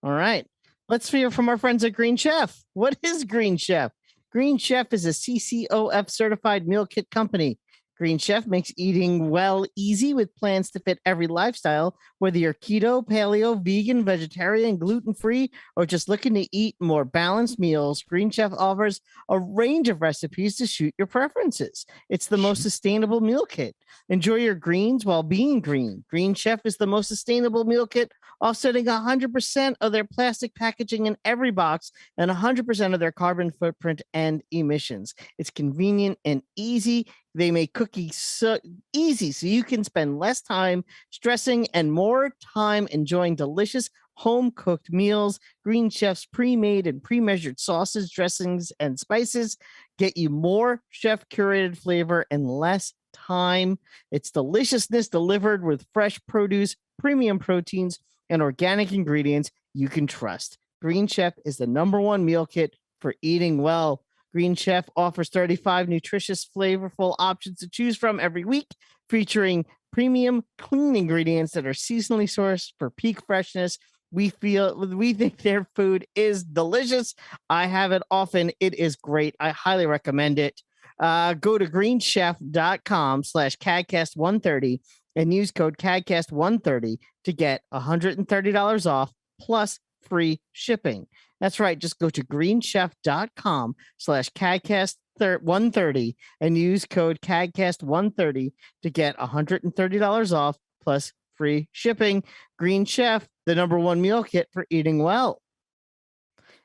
All right. Let's hear from our friends at Green Chef. What is Green Chef? Green Chef is a CCOF certified meal kit company. Green Chef makes eating well easy with plans to fit every lifestyle, whether you're keto, paleo, vegan, vegetarian, gluten-free, or just looking to eat more balanced meals. Green Chef offers a range of recipes to suit your preferences. It's the most sustainable meal kit. Enjoy your greens while being green. Green Chef is the most sustainable meal kit, offsetting 100% of their plastic packaging in every box and 100% of their carbon footprint and emissions. It's convenient and easy. They make cookies so easy so you can spend less time stressing and more time enjoying delicious home-cooked meals. Green Chef's pre-made and pre-measured sauces, dressings, and spices get you more chef-curated flavor in less time. It's deliciousness delivered with fresh produce, premium proteins, and organic ingredients you can trust. Green Chef is the #1 meal kit for eating well. Green Chef offers 35 nutritious, flavorful options to choose from every week, featuring premium, clean ingredients that are seasonally sourced for peak freshness. We think their food is delicious. I have it often. It is great. I highly recommend it. Go to greenchef.com/CAGcast130 and use code CAGcast130 to get $130 off plus free shipping. That's right. Just go to greenchef.com/CAGcast130 and use code CAGcast130 to get $130 off plus free shipping. Green Chef, the #1 meal kit for eating well.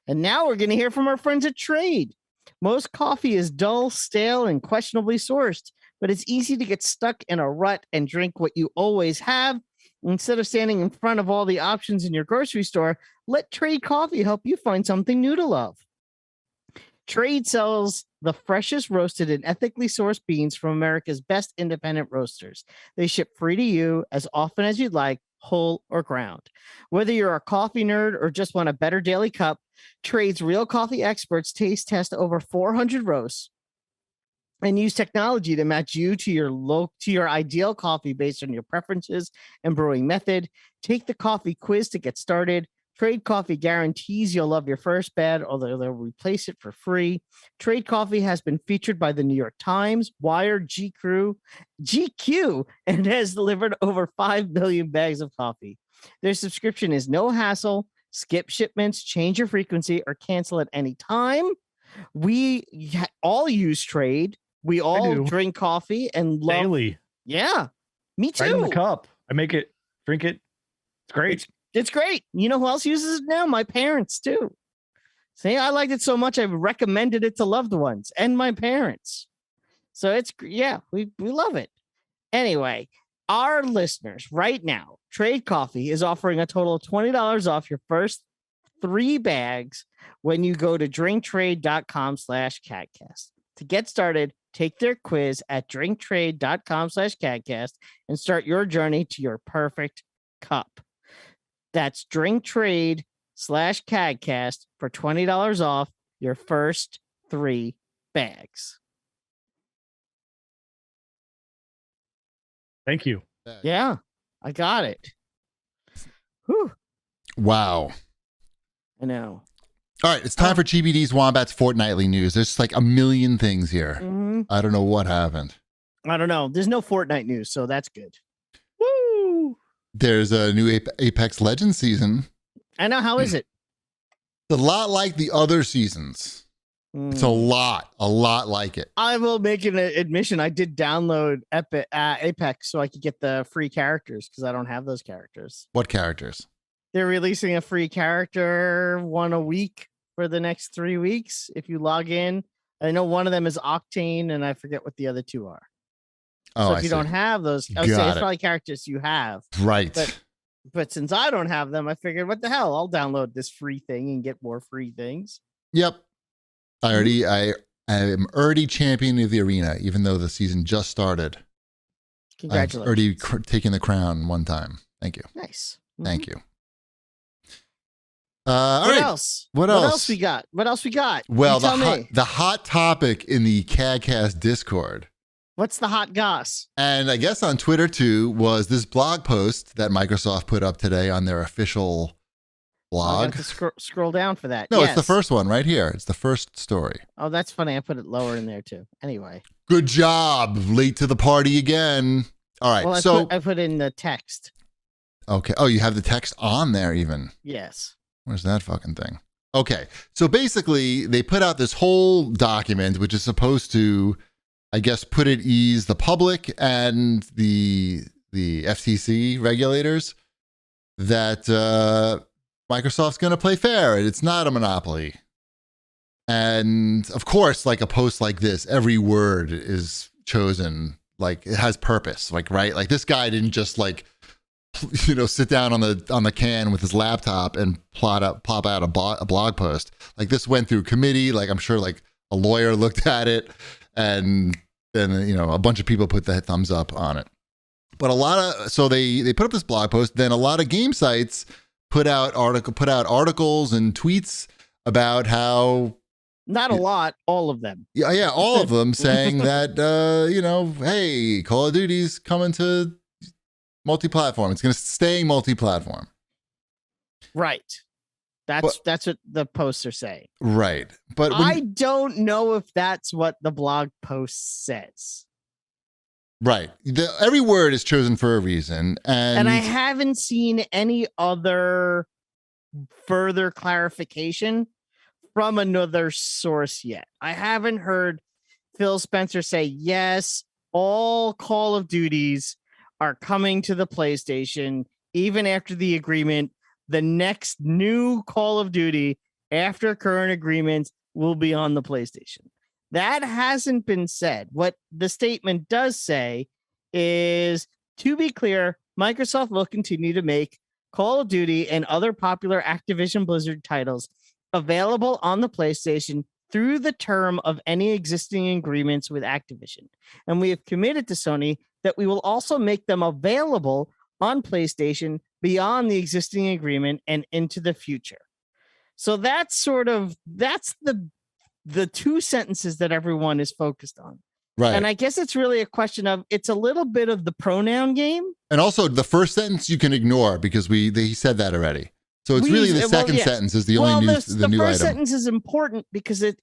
And now we're going to hear from our friends at Trade. Most coffee is dull, stale, and questionably sourced, but it's easy to get stuck in a rut and drink what you always have. Instead of standing in front of all the options in your grocery store, let Trade Coffee help you find something new to love. Trade sells the freshest roasted and ethically sourced beans from America's best independent roasters. They ship free to you as often as you'd like, whole or ground. Whether you're a coffee nerd or just want a better daily cup, Trade's real coffee experts taste test over 400 roasts and use technology to match you to your ideal coffee based on your preferences and brewing method. Take the coffee quiz to get started. Trade Coffee guarantees you'll love your first bag, although they'll replace it for free. Trade Coffee has been featured by the New York Times, Wired, GQ, and has delivered over 5 billion bags of coffee. Their subscription is no hassle. Skip shipments, change your frequency, or cancel at any time. We all use Trade. We all drink coffee and love. Daily. Yeah, me too. Right in the cup. I make it, drink it. It's great. It's great. You know who else uses it now? My parents too. See, I liked it so much I've recommended it to loved ones and my parents. So we love it. Anyway, our listeners right now, Trade Coffee is offering a total of $20 off your first 3 bags when you go to drinktrade.com/CAGcast. To get started, take their quiz at drinktrade.com/CAGcast and start your journey to your perfect cup. That's drinktrade.com/CAGcast for $20 off your first 3 bags. Thank you. Yeah, I got it. Whew. Wow. I know. All right, it's time for GBD's Wombat's Fortnightly News. There's like a million things here. Mm-hmm. I don't know what happened. I don't know. There's no Fortnite news, so that's good. Woo! There's a new Apex Legends season. I know. How is it? It's a lot like the other seasons. It's a lot like it. I will make an admission. I did download Apex so I could get the free characters because I don't have those characters. What characters? They're releasing a free character, one a week for the next 3 weeks. If you log in, I know one of them is Octane, and I forget what the other 2 are. Oh, so if you don't have those, I would say it's probably characters you have. Right. But since I don't have them, I figured, what the hell? I'll download this free thing and get more free things. Yep. I I'm already champion of the arena, even though the season just started. Congratulations. I've already taken the crown one time. Thank you. Nice. Thank you. What else? What else we got? What else we got? Well, You tell me. the hot topic in the CAGcast Discord, What's the hot goss? and I guess on Twitter too, was this blog post that Microsoft put up today on their official I blog. have to scroll down for that. No, Yes. it's the first one right here. It's the first story. Oh, that's funny. I put it lower in there too. Anyway. Good job. Late to the party again. All right. Well, I put in the text. Okay. Oh, you have the text on there even. Yes. Where's that fucking thing? Okay. So basically, they put out this whole document, which is supposed to, I guess, put at ease the public and the FTC regulators that Microsoft's going to play fair and it's not a monopoly. And of course, like a post like this, every word is chosen, like it has purpose, like, right? Like this guy didn't just like, sit down on the can with his laptop and plop out a blog post. Like this went through committee. Like I'm sure like a lawyer looked at it and then, a bunch of people put the thumbs up on it. But so they put up this blog post. Then a lot of game sites put out articles and tweets about how, not a lot, all of them. Yeah, all of them saying that hey, Call of Duty's coming to multi-platform. It's going to stay multi-platform. Right. That's what the posts are saying. Right. But I don't know if that's what the blog post says. Right. Every word is chosen for a reason. And I haven't seen any other further clarification from another source yet. I haven't heard Phil Spencer say, yes, all Call of Duties are coming to the PlayStation, even after the agreement. The next new Call of Duty after current agreements will be on the PlayStation. That hasn't been said. What the statement does say is, to be clear, Microsoft will continue to make Call of Duty and other popular Activision Blizzard titles available on the PlayStation through the term of any existing agreements with Activision. And we have committed to Sony that we will also make them available on PlayStation beyond the existing agreement and into the future. So that's the two sentences that everyone is focused on. Right. And I guess it's really a question of, it's a little bit of the pronoun game. And also the first sentence you can ignore because he said that already. So it's really the second sentence is the only new the new first item. sentence is important because it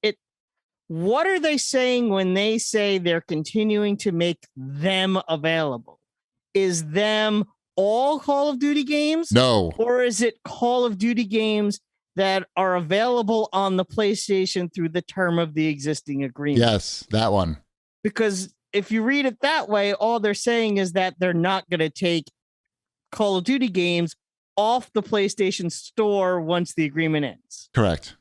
what are they saying when they say they're continuing to make them available? Is them all Call of Duty games? No. Or is it Call of Duty games that are available on the PlayStation through the term of the existing agreement? Yes, that one. Because if you read it that way, all they're saying is that they're not going to take Call of Duty games off the PlayStation Store once the agreement ends. Correct.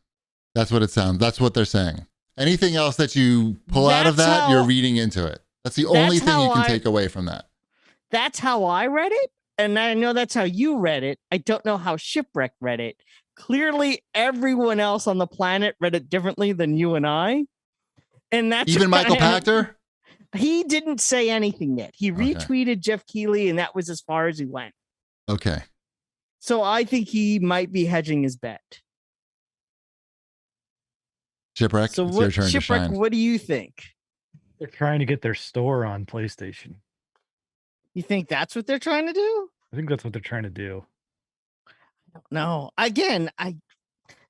That's what it sounds. That's what they're saying. Anything else that you pull out of that, you're reading into it. That's the only thing you can take away from that. That's how I read it. And I know that's how you read it. I don't know how Shipwreck read it. Clearly, everyone else on the planet read it differently than you and I. And that's even Michael Pachter? He didn't say anything yet. He retweeted Jeff Keighley, and that was as far as he went. Okay. So I think he might be hedging his bet. Shipwreck, so it's your turn to shine. What do you think? They're trying to get their store on PlayStation. You think that's what they're trying to do? I think that's what they're trying to do. No. Again,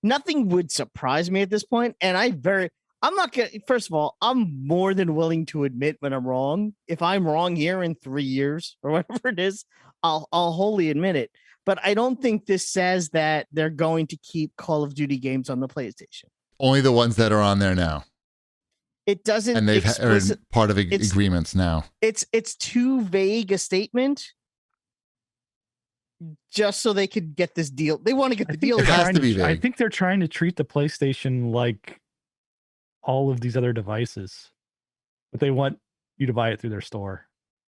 nothing would surprise me at this point, and I'm not gonna. First of all, I'm more than willing to admit when I'm wrong. If I'm wrong here in 3 years or whatever it is, I'll wholly admit it. But I don't think this says that they're going to keep Call of Duty games on the PlayStation. Only the ones that are on there now. It doesn't, and they've are part of agreements now. It's too vague a statement. Just so they could get this deal. They want to get the deal. It has to be vague. I think they're trying to treat the PlayStation like all of these other devices, but they want you to buy it through their store.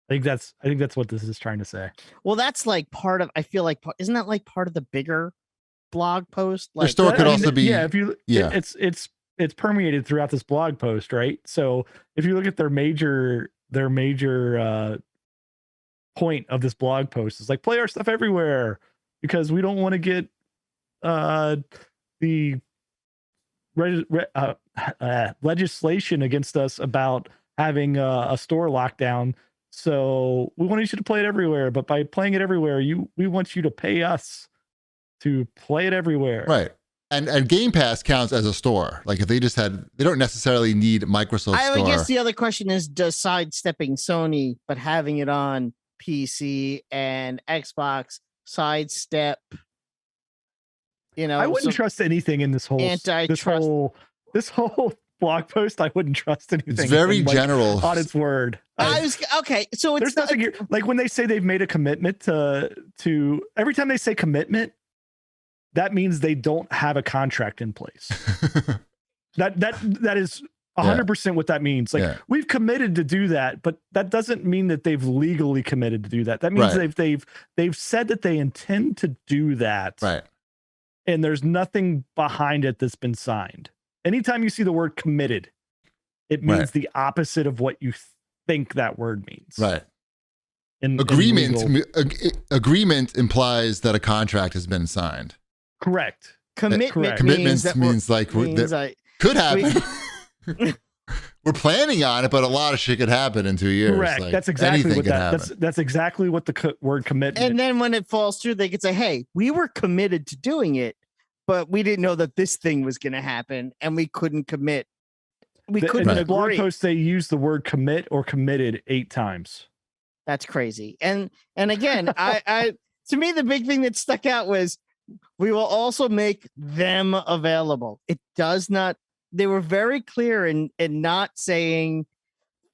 I think that's what this is trying to say. Well, that's like part of. I feel like isn't that like part of the bigger blog post? Like, their store could also be. Yeah, if you. Yeah, it's it's permeated throughout this blog post, right? So if you look at their major point of this blog post, is like, play our stuff everywhere because we don't want to get the legislation against us about having a store lockdown. So we want you to play it everywhere, but by playing it everywhere, we want you to pay us to play it everywhere. Right. And Game Pass counts as a store. Like if they don't necessarily need Microsoft I Store. guess the other question is, does sidestepping Sony, but having it on PC and Xbox sidestep? I wouldn't trust anything in this whole blog post. I wouldn't trust anything. It's very general on its word. Okay. So there's nothing here, like when they say they've made a commitment to every time they say commitment, that means they don't have a contract in place. that is 100% what that means. Like we've committed to do that, but that doesn't mean that they've legally committed to do that. That means they've said that they intend to do that. Right. And there's nothing behind it that's been signed. Anytime you see the word committed, it means the opposite of what you think that word means. Right. Agreement implies that a contract has been signed. Correct. Commitment means that could happen. We're planning on it, but a lot of shit could happen in 2 years. Correct. Like, that's exactly what that's exactly what the word commitment. And then when it falls through, they could say, "Hey, we were committed to doing it, but we didn't know that this thing was going to happen, and we couldn't commit. We couldn't." In the blog post, they use the word commit or committed 8 times. That's crazy. And again, I to me, the big thing that stuck out was, we will also make them available. It does not. They were very clear in not saying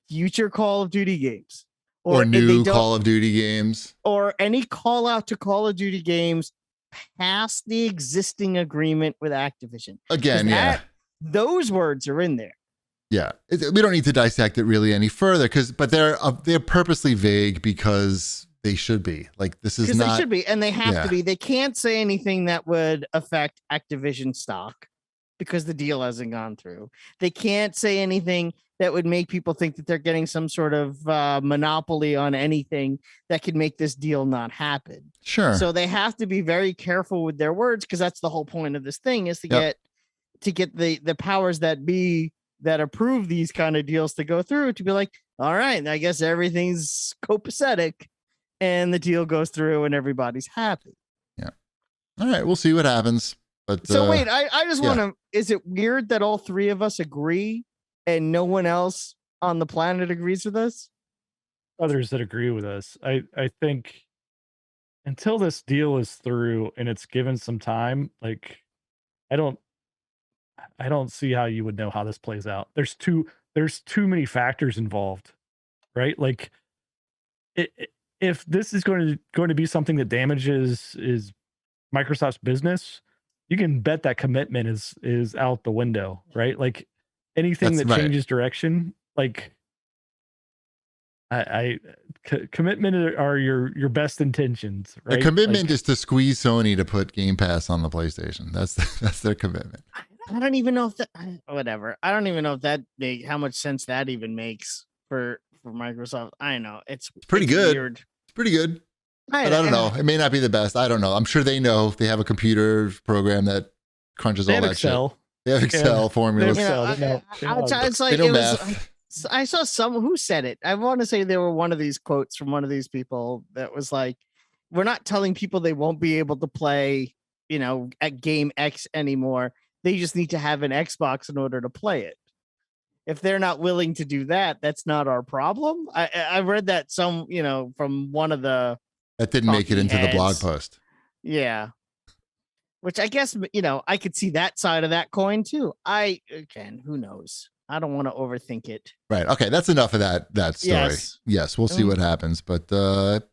future Call of Duty games or new Call of Duty games or any call out to Call of Duty games past the existing agreement with Activision. Again, those words are in there. Yeah, we don't need to dissect it really any further but they're purposely vague because they should be. Like this is not. They should be, and they have to be. They can't say anything that would affect Activision stock because the deal hasn't gone through. They can't say anything that would make people think that they're getting some sort of monopoly on anything that could make this deal not happen. Sure. So they have to be very careful with their words, because that's the whole point of this thing, is to get the powers that be that approve these kind of deals to go through, to be like, all right, I guess everything's copacetic, and the deal goes through and everybody's happy. Yeah. All right, we'll see what happens. But so wait, I just want to, is it weird that all three of us agree and no one else on the planet agrees with us? Others that agree with us. I think until this deal is through and it's given some time, like I don't see how you would know how this plays out. There's too many factors involved, right? Like if this is going to be something that damages is Microsoft's business, you can bet that commitment is out the window, right? Like anything that changes direction, like commitment are your best intentions, right? The commitment is to squeeze Sony to put Game Pass on the PlayStation. That's their commitment. I don't even know if that, whatever. I don't even know if that how much sense that even makes for Microsoft. I don't know. It's pretty good. Weird. It's pretty good. But I don't know. It may not be the best. I don't know. I'm sure they know. They have a computer program that crunches all that Excel. shit. They have Excel formulas. I saw someone who said it. I want to say there were one of these quotes from one of these people that was like, we're not telling people they won't be able to play, at game X anymore. They just need to have an Xbox in order to play it. If they're not willing to do that, that's not our problem. I read that from one of the. That didn't make it into the blog post. Yeah. Which I guess, I could see that side of that coin too. Who knows? I don't want to overthink it. Right. Okay. That's enough of that story. Yes, we'll see what happens. But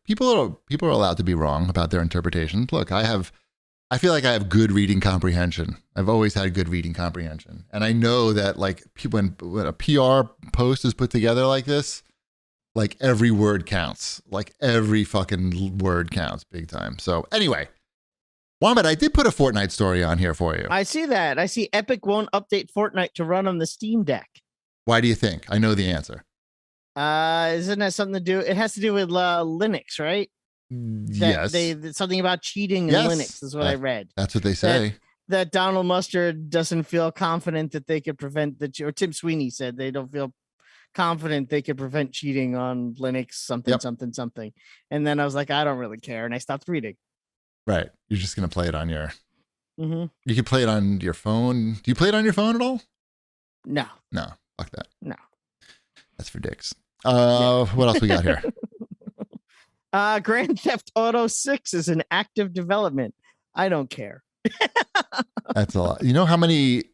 people are allowed to be wrong about their interpretations. Look, I feel like I have good reading comprehension. I've always had good reading comprehension. And I know that like when a PR post is put together like this, like every word counts. Like every fucking word counts big time. So anyway, Wombat, I did put a Fortnite story on here for you. I see that. I see Epic won't update Fortnite to run on the Steam Deck. Why do you think? I know the answer. Isn't that something to do? It has to do with Linux, right? Yes. Something about cheating in Linux is what I read. That's what they say. That Donald Mustard doesn't feel confident that they could prevent or Tim Sweeney said they don't feel confident they could prevent cheating on Linux, something. And then I was like, I don't really care. And I stopped reading. Right. You're just going to play it on your, Mm-hmm. you can play it on your phone. Do you play it on your phone at all? No. No, fuck that. No. That's for dicks. What else we got here? Grand Theft Auto 6 is in active development. I don't care. That's a lot. You know how many,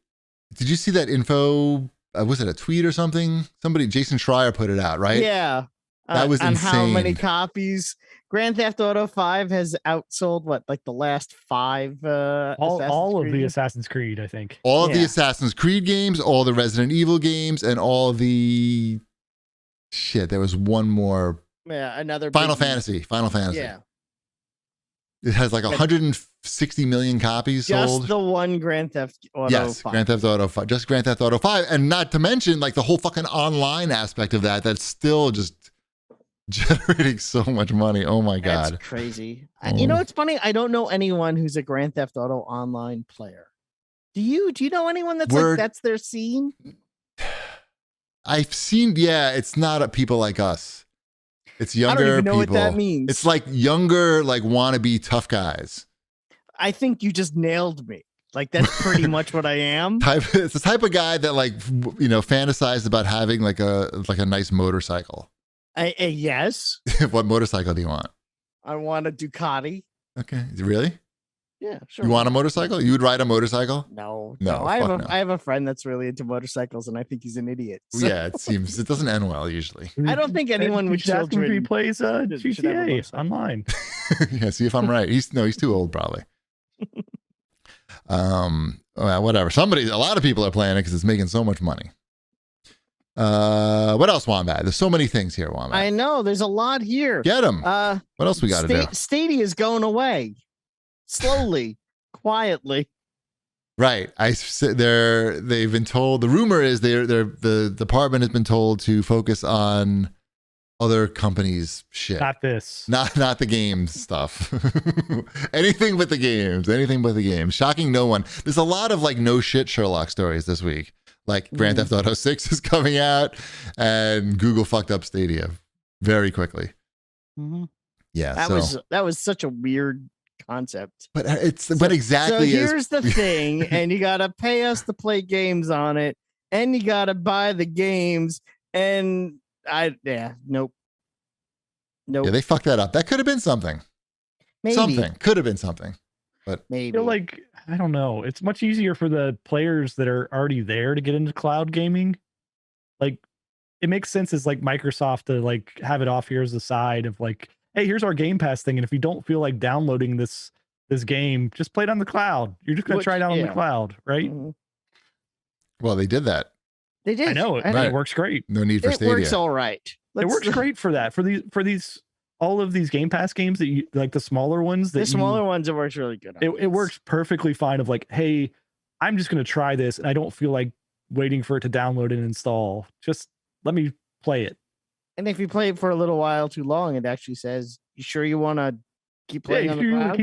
did you see that info? Was it a tweet or something? Somebody, Jason Schreier put it out, right? Yeah. That was on insane. How many copies? Grand Theft Auto 5 has outsold the last 5 all of the Assassin's Creed, I think. All of the Assassin's Creed games, all the Resident Evil games, and all the shit. There was one more. Yeah, another Final Fantasy. Yeah. It has like 160 million copies sold. Just the one Grand Theft Auto 5. Grand Theft Auto 5. Just Grand Theft Auto 5. And not to mention like the whole fucking online aspect of that's still just generating so much money. Oh my God. That's crazy. You know, it's funny. I don't know anyone who's a Grand Theft Auto online player. Do you know anyone that's their scene? I've seen, it's not people like us. It's younger people. I don't even know what that means. It's like younger, like wannabe tough guys. I think you just nailed me. Like that's pretty much what I am. It's the type of guy that fantasized about having like a nice motorcycle. Yes. What motorcycle do you want? I want a Ducati. Okay. Really? Yeah, sure. You want a motorcycle? You would ride a motorcycle? No. No. I have a friend that's really into motorcycles, and I think he's an idiot. So. Yeah, it doesn't end well usually. I don't think anyone with children. If he plays GTA online. Yeah, see if I'm right. He's too old probably. Well, whatever. A lot of people are playing it because it's making so much money. What else, Wombat? There's so many things here, Wombat. I know. There's a lot here. Get them. What else we got to do? Stadia is going away. Slowly, quietly. Right. They've been told, the rumor is the department has been told to focus on other companies' shit. Not this. Not the games stuff. Anything but the games. Shocking no one. There's a lot of no shit Sherlock stories this week. Like Grand Theft Auto 6 is coming out and Google fucked up Stadia very quickly. Mm-hmm. Yeah. That was such a weird concept. But exactly. So here's the thing, and you gotta pay us to play games on it, and you gotta buy the games, and nope. Yeah, they fucked that up. That could have been something. Maybe. Could have been something. But maybe. I don't know. It's much easier for the players that are already there to get into cloud gaming. It makes sense as Microsoft to have it off here as a side of hey, here's our Game Pass thing, and if you don't feel like downloading this game, just play it on the cloud. You're just gonna try it out on the cloud, right? Mm-hmm. Well, they did that. They did. I know it. Right. It works great. No need for Stadia. It works all right. It works great for that. For these all of these Game Pass games that you the smaller ones. Ones, it works really good. It works perfectly fine. Of hey, I'm just gonna try this, and I don't feel like waiting for it to download and install. Just let me play it. And if you play it for a little while too long, it actually says, "You sure you want to keep playing on the cloud?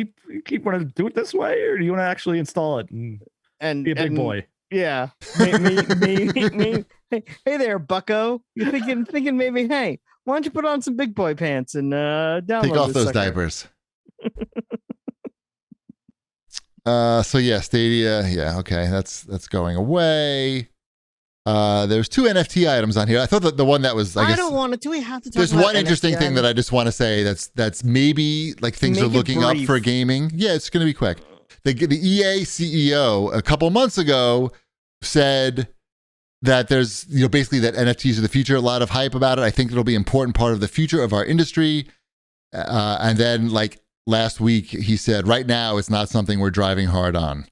Keep want to do it this way, or do you want to actually install it and be a big boy?" Yeah. me. Hey there, Bucko. You're thinking maybe, hey, why don't you put on some big boy pants and download Take off this those sucker. diapers. Stadia. Yeah, okay, that's going away. There's 2 NFT items on here. I thought that the one that was, I guess, don't want to. Do we have to talk there's about one interesting NFT thing that I just want to say that's maybe things Make are looking up for gaming. Yeah, it's going to be quick. The EA CEO a couple months ago said that there's, basically that NFTs are the future, a lot of hype about it. I think it'll be an important part of the future of our industry. And then last week he said, right now it's not something we're driving hard on,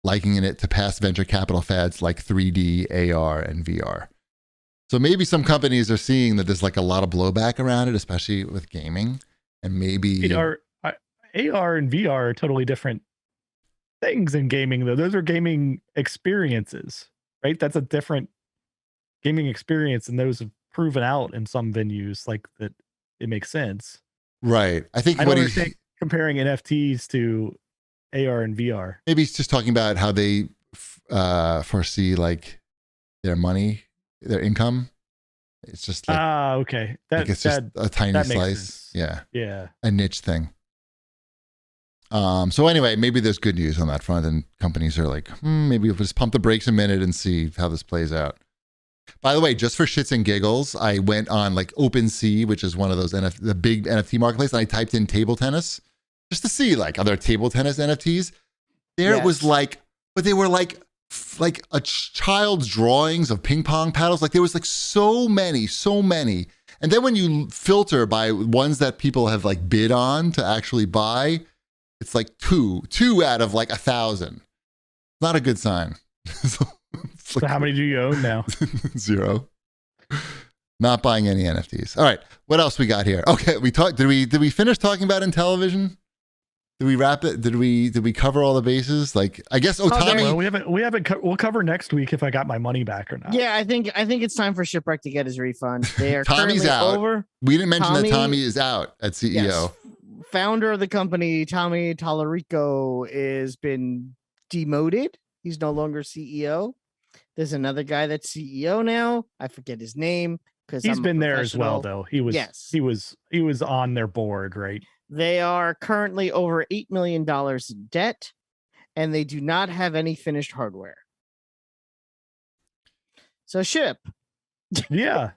likening it to past venture capital fads like 3D, AR, and VR. So maybe some companies are seeing that there's a lot of blowback around it, especially with gaming, and maybe AR and VR are totally different things in gaming, though. Those are gaming experiences, right? That's a different gaming experience, and those have proven out in some venues, like that. It makes sense, right? I think I what don't he understand comparing NFTs to AR and VR. maybe he's just talking about how they foresee like their money, their income. It's just like Okay, like it's just a tiny that makes slice. sense. Yeah, Yeah. a niche thing. So anyway, maybe there's good news on that front, and companies are like, maybe we'll just pump the brakes a minute and see how this plays out. By the way, just for shits and giggles, I went on like OpenSea, which is one of those the big NFT marketplace, and I typed in table tennis just to see like other table tennis NFTs. There it was like, but they were like a child's drawings of ping pong paddles. Like there was like so many. And then when you filter by ones that people have like bid on to actually buy, it's like two out of like 1,000. Not a good sign. So how many do you own now? 0. Not buying any NFTs. All right, what else we got here? Okay, we talked. Did we finish talking about Intellivision? Did we wrap it? Did we cover all the bases? Like, I guess. Oh, Tommy. Well, we haven't. We'll cover next week if I got my money back or not. Yeah, I think it's time for Shipwreck to get his refund. They are Tommy's currently out. over. We didn't mention that Tommy is out at CEO. Yes. Founder of the company, Tommy Tallarico, has been demoted. He's no longer CEO. There's another guy that's CEO now. I forget his name because he's been there as well, though. He was on their board, right? They are currently over $8 million in debt, and they do not have any finished hardware. So, Ship. Yeah.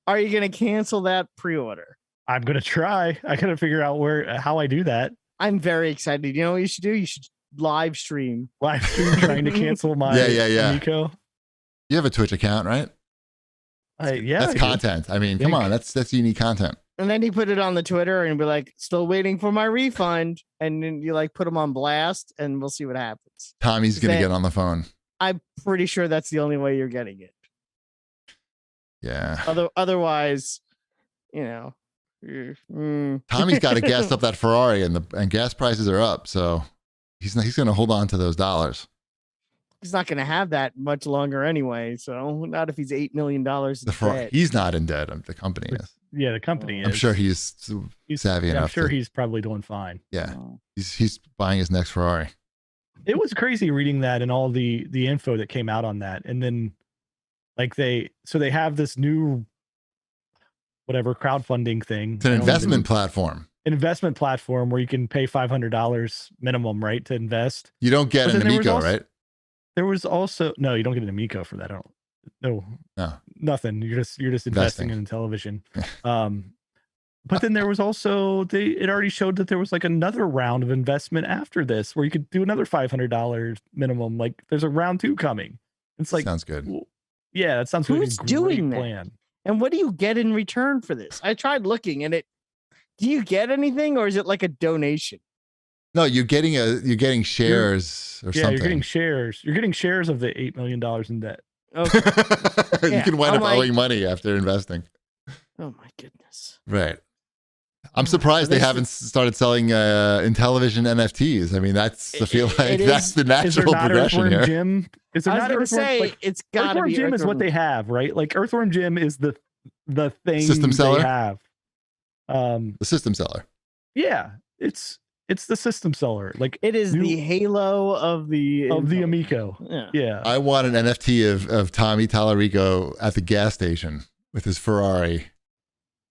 Are you going to cancel that pre-order? I'm going to try. I got to figure out how I do that. I'm very excited. You know what you should do? You should live stream trying to cancel my Amico. You have a Twitch account, right? That's content. I mean, come on, that's unique content. And then you put it on the Twitter and be like, still waiting for my refund. And then you like put them on blast and we'll see what happens. Tommy's going to get on the phone. I'm pretty sure that's the only way you're getting it. Yeah. Otherwise, you know. Tommy's got to gas up that Ferrari and gas prices are up. So he's going to hold on to those dollars. He's not going to have that much longer anyway. So not if he's $8 million in debt. He's not in debt. The company is. Yeah, the company is. I'm sure he's savvy enough. I'm sure he's probably doing fine. Yeah, he's buying his next Ferrari. It was crazy reading that and all the info that came out on that, and then like they have this new whatever crowdfunding thing. It's an investment platform. An investment platform where you can pay $500 minimum, right, to invest. You don't get an Amico, right? There was also no, you don't get an Amico for that. No, nothing. You're just investing in television. But then there was also it already showed that there was like another round of investment after this where you could do another $500 minimum. Like there's a round 2 coming. It's like sounds good. Yeah, that sounds Who's like a great doing plan. And what do you get in return for this? I tried looking and do you get anything or is it like a donation? No, you're getting shares or something. You're getting shares. You're getting shares of the $8 million in debt. Okay. You can wind up owing money after investing. Oh my goodness. Right. I'm surprised they haven't started selling Intellivision NFTs. I mean, that's the natural progression here. Gym? Is there I was going to say it's got to be Gym is what they have, right? Like Earthworm Jim is the thing system seller they have. The system seller. Yeah, it's the system seller. Like it is the halo of the Amico. Yeah. I want an NFT of Tommy Tallarico at the gas station with his Ferrari,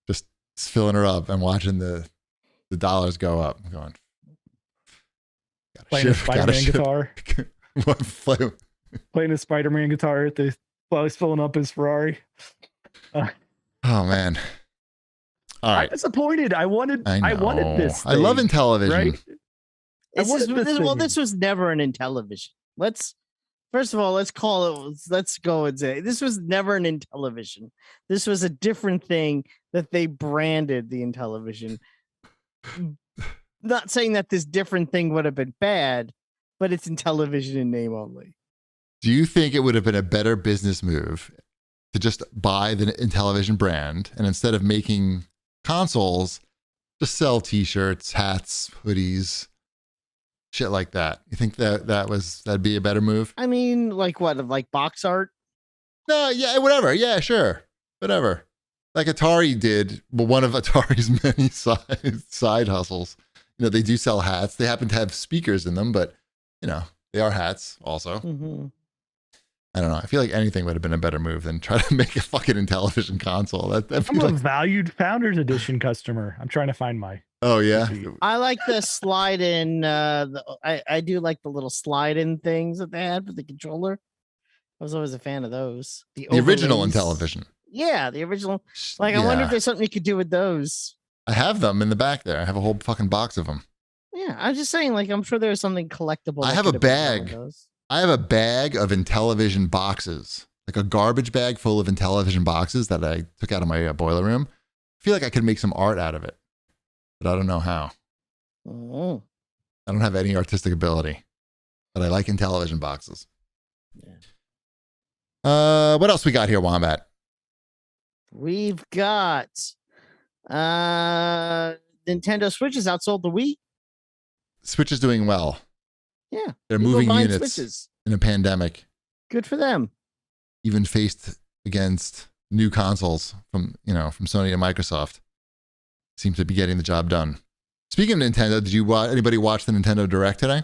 just filling her up and watching the dollars go up. I'm going. Playing a Spider-Man guitar. Playing a Spider-Man guitar while he's filling up his Ferrari. Oh man. All right. I'm disappointed. I wanted this thing, I love Intellivision. Right? This was never an Intellivision. Let's go and say this was never an Intellivision. This was a different thing that they branded the Intellivision. Not saying that this different thing would have been bad, but it's Intellivision in name only. Do you think it would have been a better business move to just buy the Intellivision brand and instead of making consoles, just sell t-shirts, hats, hoodies, Shit like that. You think that'd be a better move? I mean, like what? Like box art? No, yeah, whatever. Yeah, sure. Whatever. Like Atari did, but one of Atari's many side hustles. They do sell hats. They happen to have speakers in them, but they are hats also. Mm-hmm. I don't know. I feel like anything would have been a better move than try to make a fucking Intellivision console. I'm a valued Founders Edition customer. I'm trying to find my. Oh yeah. I like the slide in. I do like the little slide in things that they had for the controller. I was always a fan of those. The original overlays. Intellivision. Yeah, the original. Like, I wonder if there's something you could do with those. I have them in the back there. I have a whole fucking box of them. Yeah, I'm just saying, like, I'm sure there's something collectible. I have a bag. I have a bag of Intellivision boxes, like a garbage bag full of Intellivision boxes that I took out of my boiler room. I feel like I could make some art out of it, but I don't know how. Oh. I don't have any artistic ability, but I like Intellivision boxes. Yeah. What else we got here, Wombat? We've got Nintendo Switch has outsold the Wii. Switch is doing well. Yeah. They're moving units in a pandemic. Good for them. Even faced against new consoles from Sony and Microsoft. Seems to be getting the job done. Speaking of Nintendo, did anybody watch the Nintendo Direct today?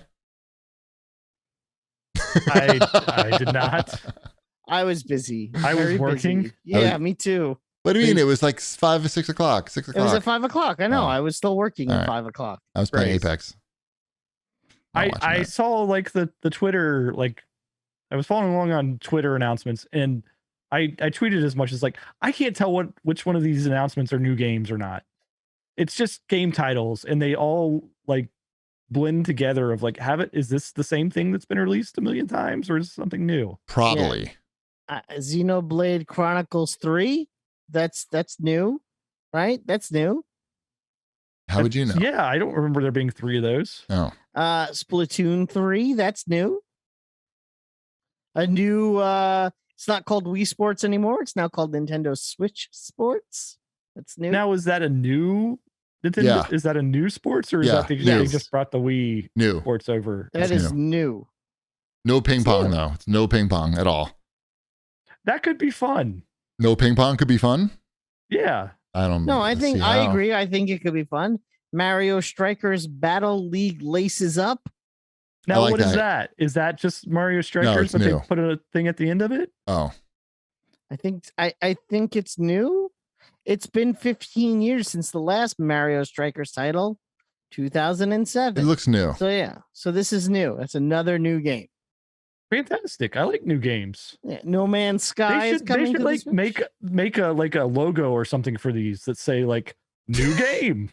I did not. I was busy. I was working. Busy. Yeah, me too. What do you mean? It was like 5 or 6 o'clock. 6 o'clock. It was at 5 o'clock. I know. I was still working at 5 o'clock. I was playing Apex. I saw like the Twitter, like I was following along on Twitter announcements, and I tweeted as much as like, I can't tell which one of these announcements are new games or not. It's just game titles, and they all like blend together of like, is this the same thing that's been released a million times, or is it something new? Probably. Yeah. Xenoblade Chronicles 3. That's new, right? That's new. How would you know? Yeah, I don't remember there being 3 of those. Oh. Splatoon 3, that's new. A new it's not called Wii Sports anymore. It's now called Nintendo Switch Sports. That's new. Now, is that a new Nintendo? Yeah. Is that a new sports, or is that they just brought the Wii Sports over? That is new. No ping pong though. It's no ping pong at all. That could be fun. No ping pong could be fun? Yeah. I agree. I think it could be fun. Mario Strikers Battle League Laces Up. Now, what is that? Is that just Mario Strikers, but they put a thing at the end of it? Oh. I think it's new. It's been 15 years since the last Mario Strikers title, 2007. It looks new. So yeah. So this is new. That's another new game. Fantastic. I like new games. Yeah, No Man's Sky is coming. They should like make a logo or something for these that say like new game.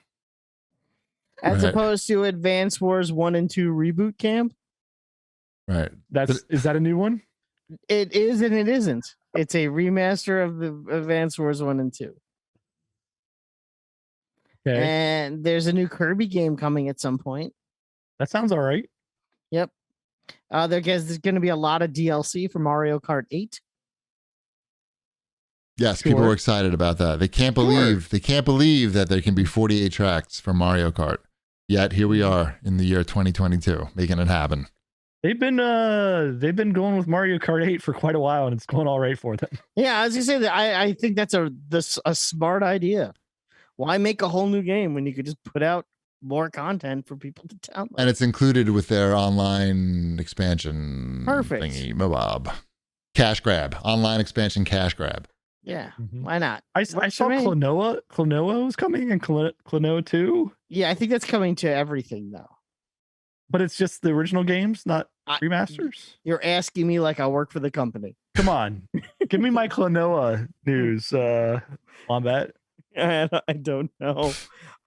As opposed to Advance Wars 1 and 2 Reboot Camp. Right. Is that a new one? It is and it isn't. It's a remaster of the Advance Wars 1 and 2. Okay. And there's a new Kirby game coming at some point. That sounds all right. Yep. There's going to be a lot of DLC for Mario Kart 8. Yes, people were excited about that. They can't believe that there can be 48 tracks for Mario Kart. Yet here we are in the year 2022, making it happen. They've been going with Mario Kart 8 for quite a while, and it's going all right for them. Yeah, I was gonna say that I think that's a smart idea. Why make a whole new game when you could just put out more content for people to download? And it's included with their online expansion. Perfect. Thingy, Bob. Cash grab. Online expansion cash grab. Yeah, why not? I saw Klonoa. Klonoa was coming, and Klonoa 2. Yeah, I think that's coming to everything though. But it's just the original games, not remasters. You're asking me like I work for the company. Come on, give me my Klonoa news on that. I don't know.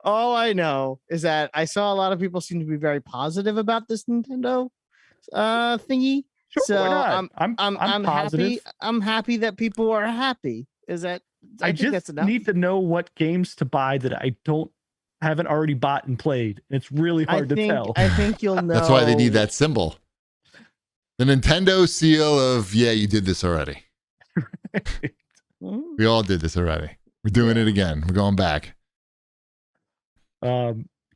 All I know is that I saw a lot of people seem to be very positive about this Nintendo thingy. Sure, so I'm happy. I'm happy that people are happy. Is that I just need to know what games to buy that I haven't already bought and played. It's really hard to tell. I think you'll know. That's why they need that symbol. The Nintendo seal of you did this already. Right. We all did this already. We're doing it again. We're going back.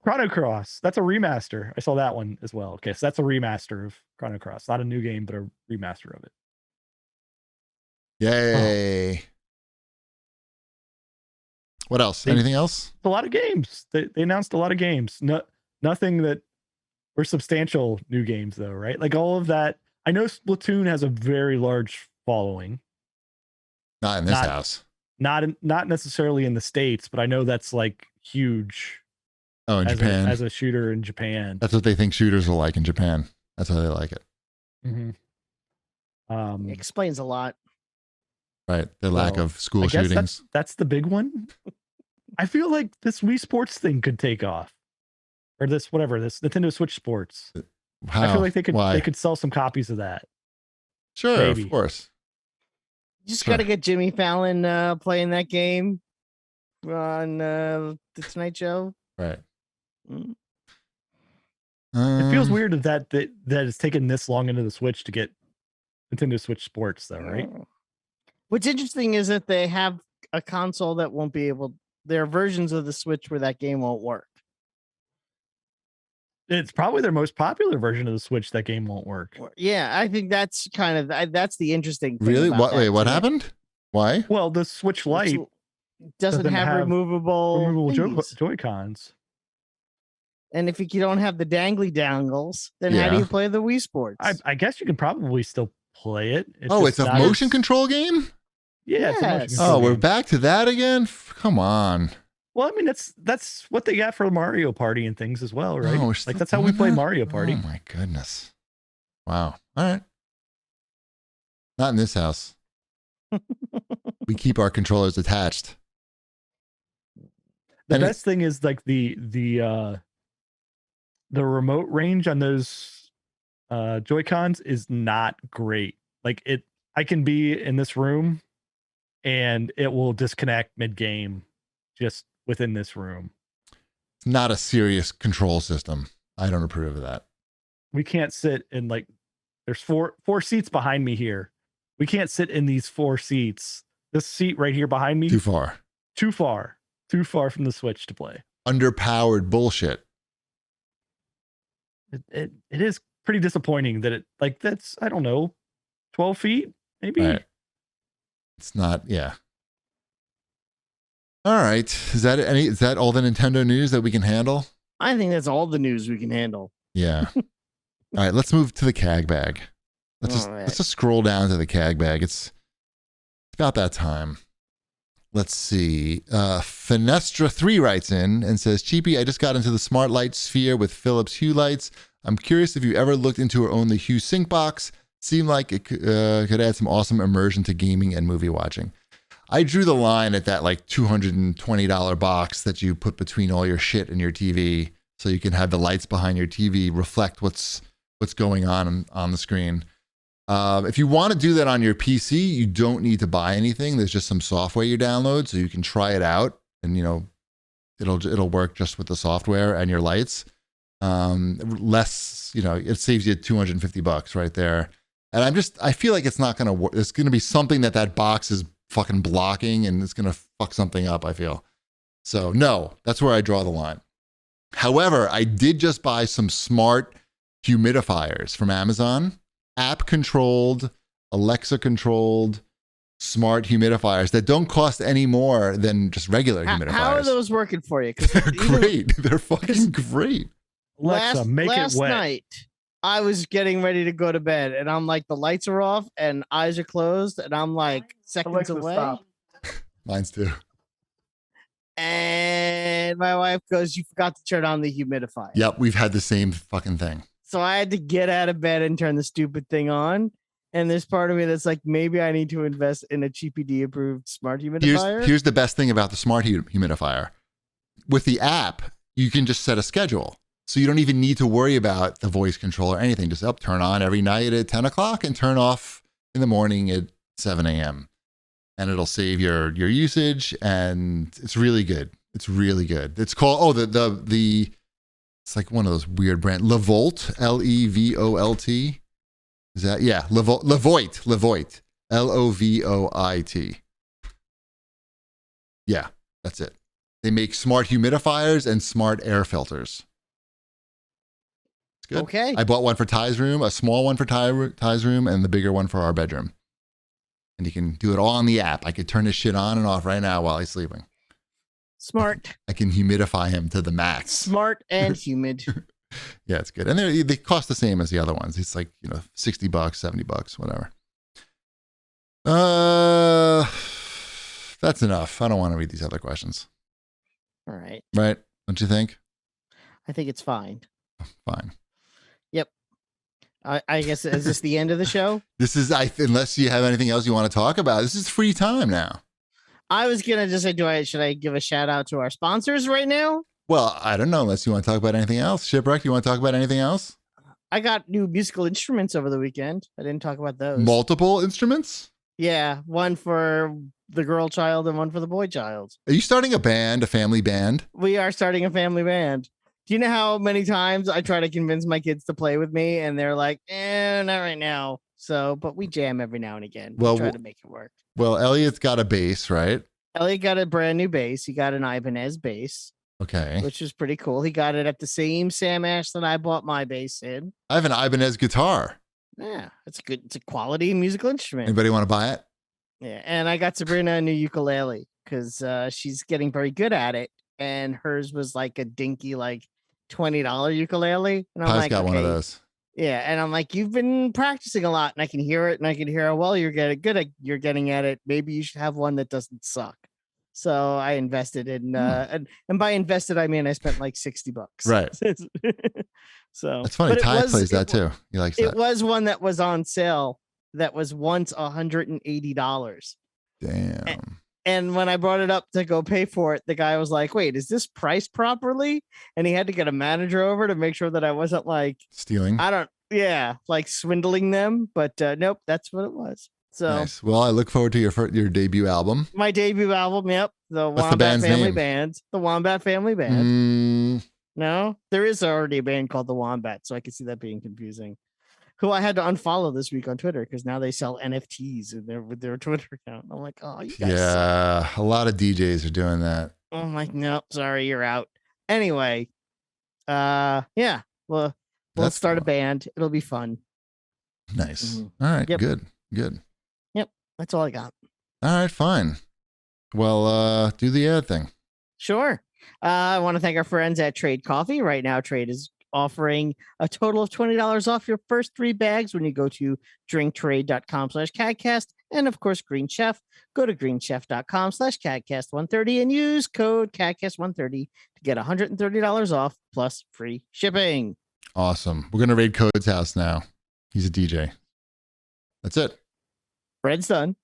Chrono Cross. That's a remaster. I saw that one as well. Okay, so that's a remaster of Chrono Cross. Not a new game, but a remaster of it. Yay. What else? Anything else? A lot of games. They announced a lot of games. Nothing that were substantial new games though, right? Like all of that. I know Splatoon has a very large following. Not in this house. Not necessarily in the States, but I know that's like huge. Oh, in Japan. As a shooter in Japan. That's what they think shooters are like in Japan. That's how they like it. Mm-hmm. It explains a lot. Right. The lack of school shootings. That's the big one. I feel like this Wii Sports thing could take off. Or this Nintendo Switch Sports. How? I feel like they Why? could sell some copies of that. Sure, maybe. Of course. You just got to get Jimmy Fallon playing that game on the Tonight Show. Right. It feels weird that it's taken this long into the Switch to get Nintendo Switch Sports, though, right? What's interesting is that they have a console that won't be able. There are versions of the Switch where that game won't work. It's probably their most popular version of the Switch. That game won't work. Yeah, I think that's that's the interesting thing. Really? What happened? Why? Well, the Switch Lite doesn't have removable Joy-Cons. And if you don't have the dangly dangles, then how do you play the Wii Sports? I guess you can probably still play it. It's a motion control game? Yeah. Yes. We're back to that again? Come on. Well, I mean, that's what they got for Mario Party and things as well, right? Oh, like that's how we play Mario Party. Oh my goodness. Wow. All right. Not in this house. We keep our controllers attached. The best thing is like the remote range on those Joy-Cons is not great. Like I can be in this room and it will disconnect mid-game just within this room. It's not a serious control system. I don't approve of that. We can't sit in there's four seats behind me here. We can't sit in these 4 seats. This seat right here behind me. Too far from the Switch to play. Underpowered bullshit. It is pretty disappointing that that's, I don't know, 12 feet maybe. Right. It's not. Yeah. All right. Is that all the Nintendo news that we can handle? I think that's all the news we can handle. Yeah. All right. Let's move to the CAG bag. Let's just scroll down to the CAG bag. It's about that time. Let's see. Finestra3 writes in and says, Cheapy, I just got into the smart light sphere with Philips Hue lights. I'm curious if you ever looked into or owned the Hue Sync box. Seemed like it could add some awesome immersion to gaming and movie watching. I drew the line at that like $220 box that you put between all your shit and your TV, so you can have the lights behind your TV reflect what's going on the screen. If you want to do that on your PC, you don't need to buy anything. There's just some software you download, so you can try it out, and it'll work just with the software and your lights. It saves you $250 right there. And I feel like it's not going to work. It's going to be something that box is fucking blocking, and it's going to fuck something up, I feel. So no, that's where I draw the line. However, I did just buy some smart humidifiers from Amazon, app controlled, Alexa controlled, smart humidifiers that don't cost any more than just regular humidifiers. How are those working for you? They're great. They're fucking great. Alexa, make it wet. Last night, I was getting ready to go to bed, and I'm like, the lights are off and eyes are closed, and I'm like seconds away. Stop. Mine's too. And my wife goes, you forgot to turn on the humidifier. Yep, we've had the same fucking thing. So I had to get out of bed and turn the stupid thing on. And there's part of me that's like, maybe I need to invest in a GPD approved smart humidifier. Here's the best thing about the smart humidifier. With the app, you can just set a schedule. So you don't even need to worry about the voice control or anything. Just turn on every night at 10 o'clock and turn off in the morning at 7 a.m. And it'll save your usage, and it's really good. It's really good. It's called, it's like one of those weird brands. Levolt, Levolt. Is that, yeah, Levoit, Lovoit. Yeah, that's it. They make smart humidifiers and smart air filters. It's good. Okay. I bought one for Ty's room, a small one for Ty's room, and the bigger one for our bedroom. And you can do it all on the app. I could turn this shit on and off right now while he's sleeping. Smart. I can humidify him to the max. Smart and humid. Yeah, it's good. And they cost the same as the other ones. It's like, $60, $70, whatever. That's enough. I don't want to read these other questions. All right. Right? Don't you think? I think it's fine. Fine. Yep. I guess, is this the end of the show? This is, unless you have anything else you want to talk about, this is free time now. I was going to just say, should I give a shout out to our sponsors right now? Well, I don't know, unless you want to talk about anything else. Shipwreck, you want to talk about anything else? I got new musical instruments over the weekend. I didn't talk about those. Multiple instruments? Yeah, one for the girl child and one for the boy child. Are you starting a band, a family band? We are starting a family band. Do you know how many times I try to convince my kids to play with me and they're like, not right now. So, but we jam every now and again. We try to make it work. Well, Elliot's got a bass, right? Elliot got a brand new bass. He got an Ibanez bass. Okay. Which is pretty cool. He got it at the same Sam Ash that I bought my bass in. I have an Ibanez guitar. Yeah, it's good. It's a quality musical instrument. Anybody want to buy it? Yeah, and I got Sabrina a new ukulele because she's getting very good at it. And hers was like a dinky, like $20 ukulele. And I'm Ty's like, got one of those. Yeah, and I'm like, you've been practicing a lot, and I can hear it, and I can hear how well you're getting good at. You're getting at it. Maybe you should have one that doesn't suck. So I invested in, and by invested I mean I spent like $60. Right. So it's funny. Ty plays that too. He likes that. It was one that was on sale that was once $180. Damn. And when I brought it up to go pay for it, the guy was like, "Wait, is this priced properly?" And he had to get a manager over to make sure that I wasn't like stealing. Like swindling them. But nope, that's what it was. So nice. Well, I look forward to your debut album. My debut album, yep. The Wombat Family Band. The Wombat Family Band. No, there is already a band called the Wombat, so I can see that being confusing. Who I had to unfollow this week on Twitter because now they sell NFTs with their Twitter account. I'm like, oh, you guys suck. A lot of DJs are doing that. I'm like, nope, sorry, you're out. Anyway, yeah, well, we'll start a band. It'll be fun. Nice. Mm-hmm. All right, yep. Good. Yep, that's all I got. All right, fine. Well, do the ad thing. Sure. I want to thank our friends at Trade Coffee. Right now, Trade is offering a total of $20 off your first 3 bags when you go to drinktrade.com/CAGcast. And of course, Green Chef. Go to greenchef.com/CAGcast130 and use code CAGcast130 to get $130 off plus free shipping. Awesome. We're going to raid Code's house now. He's a DJ. That's it. Bread's done.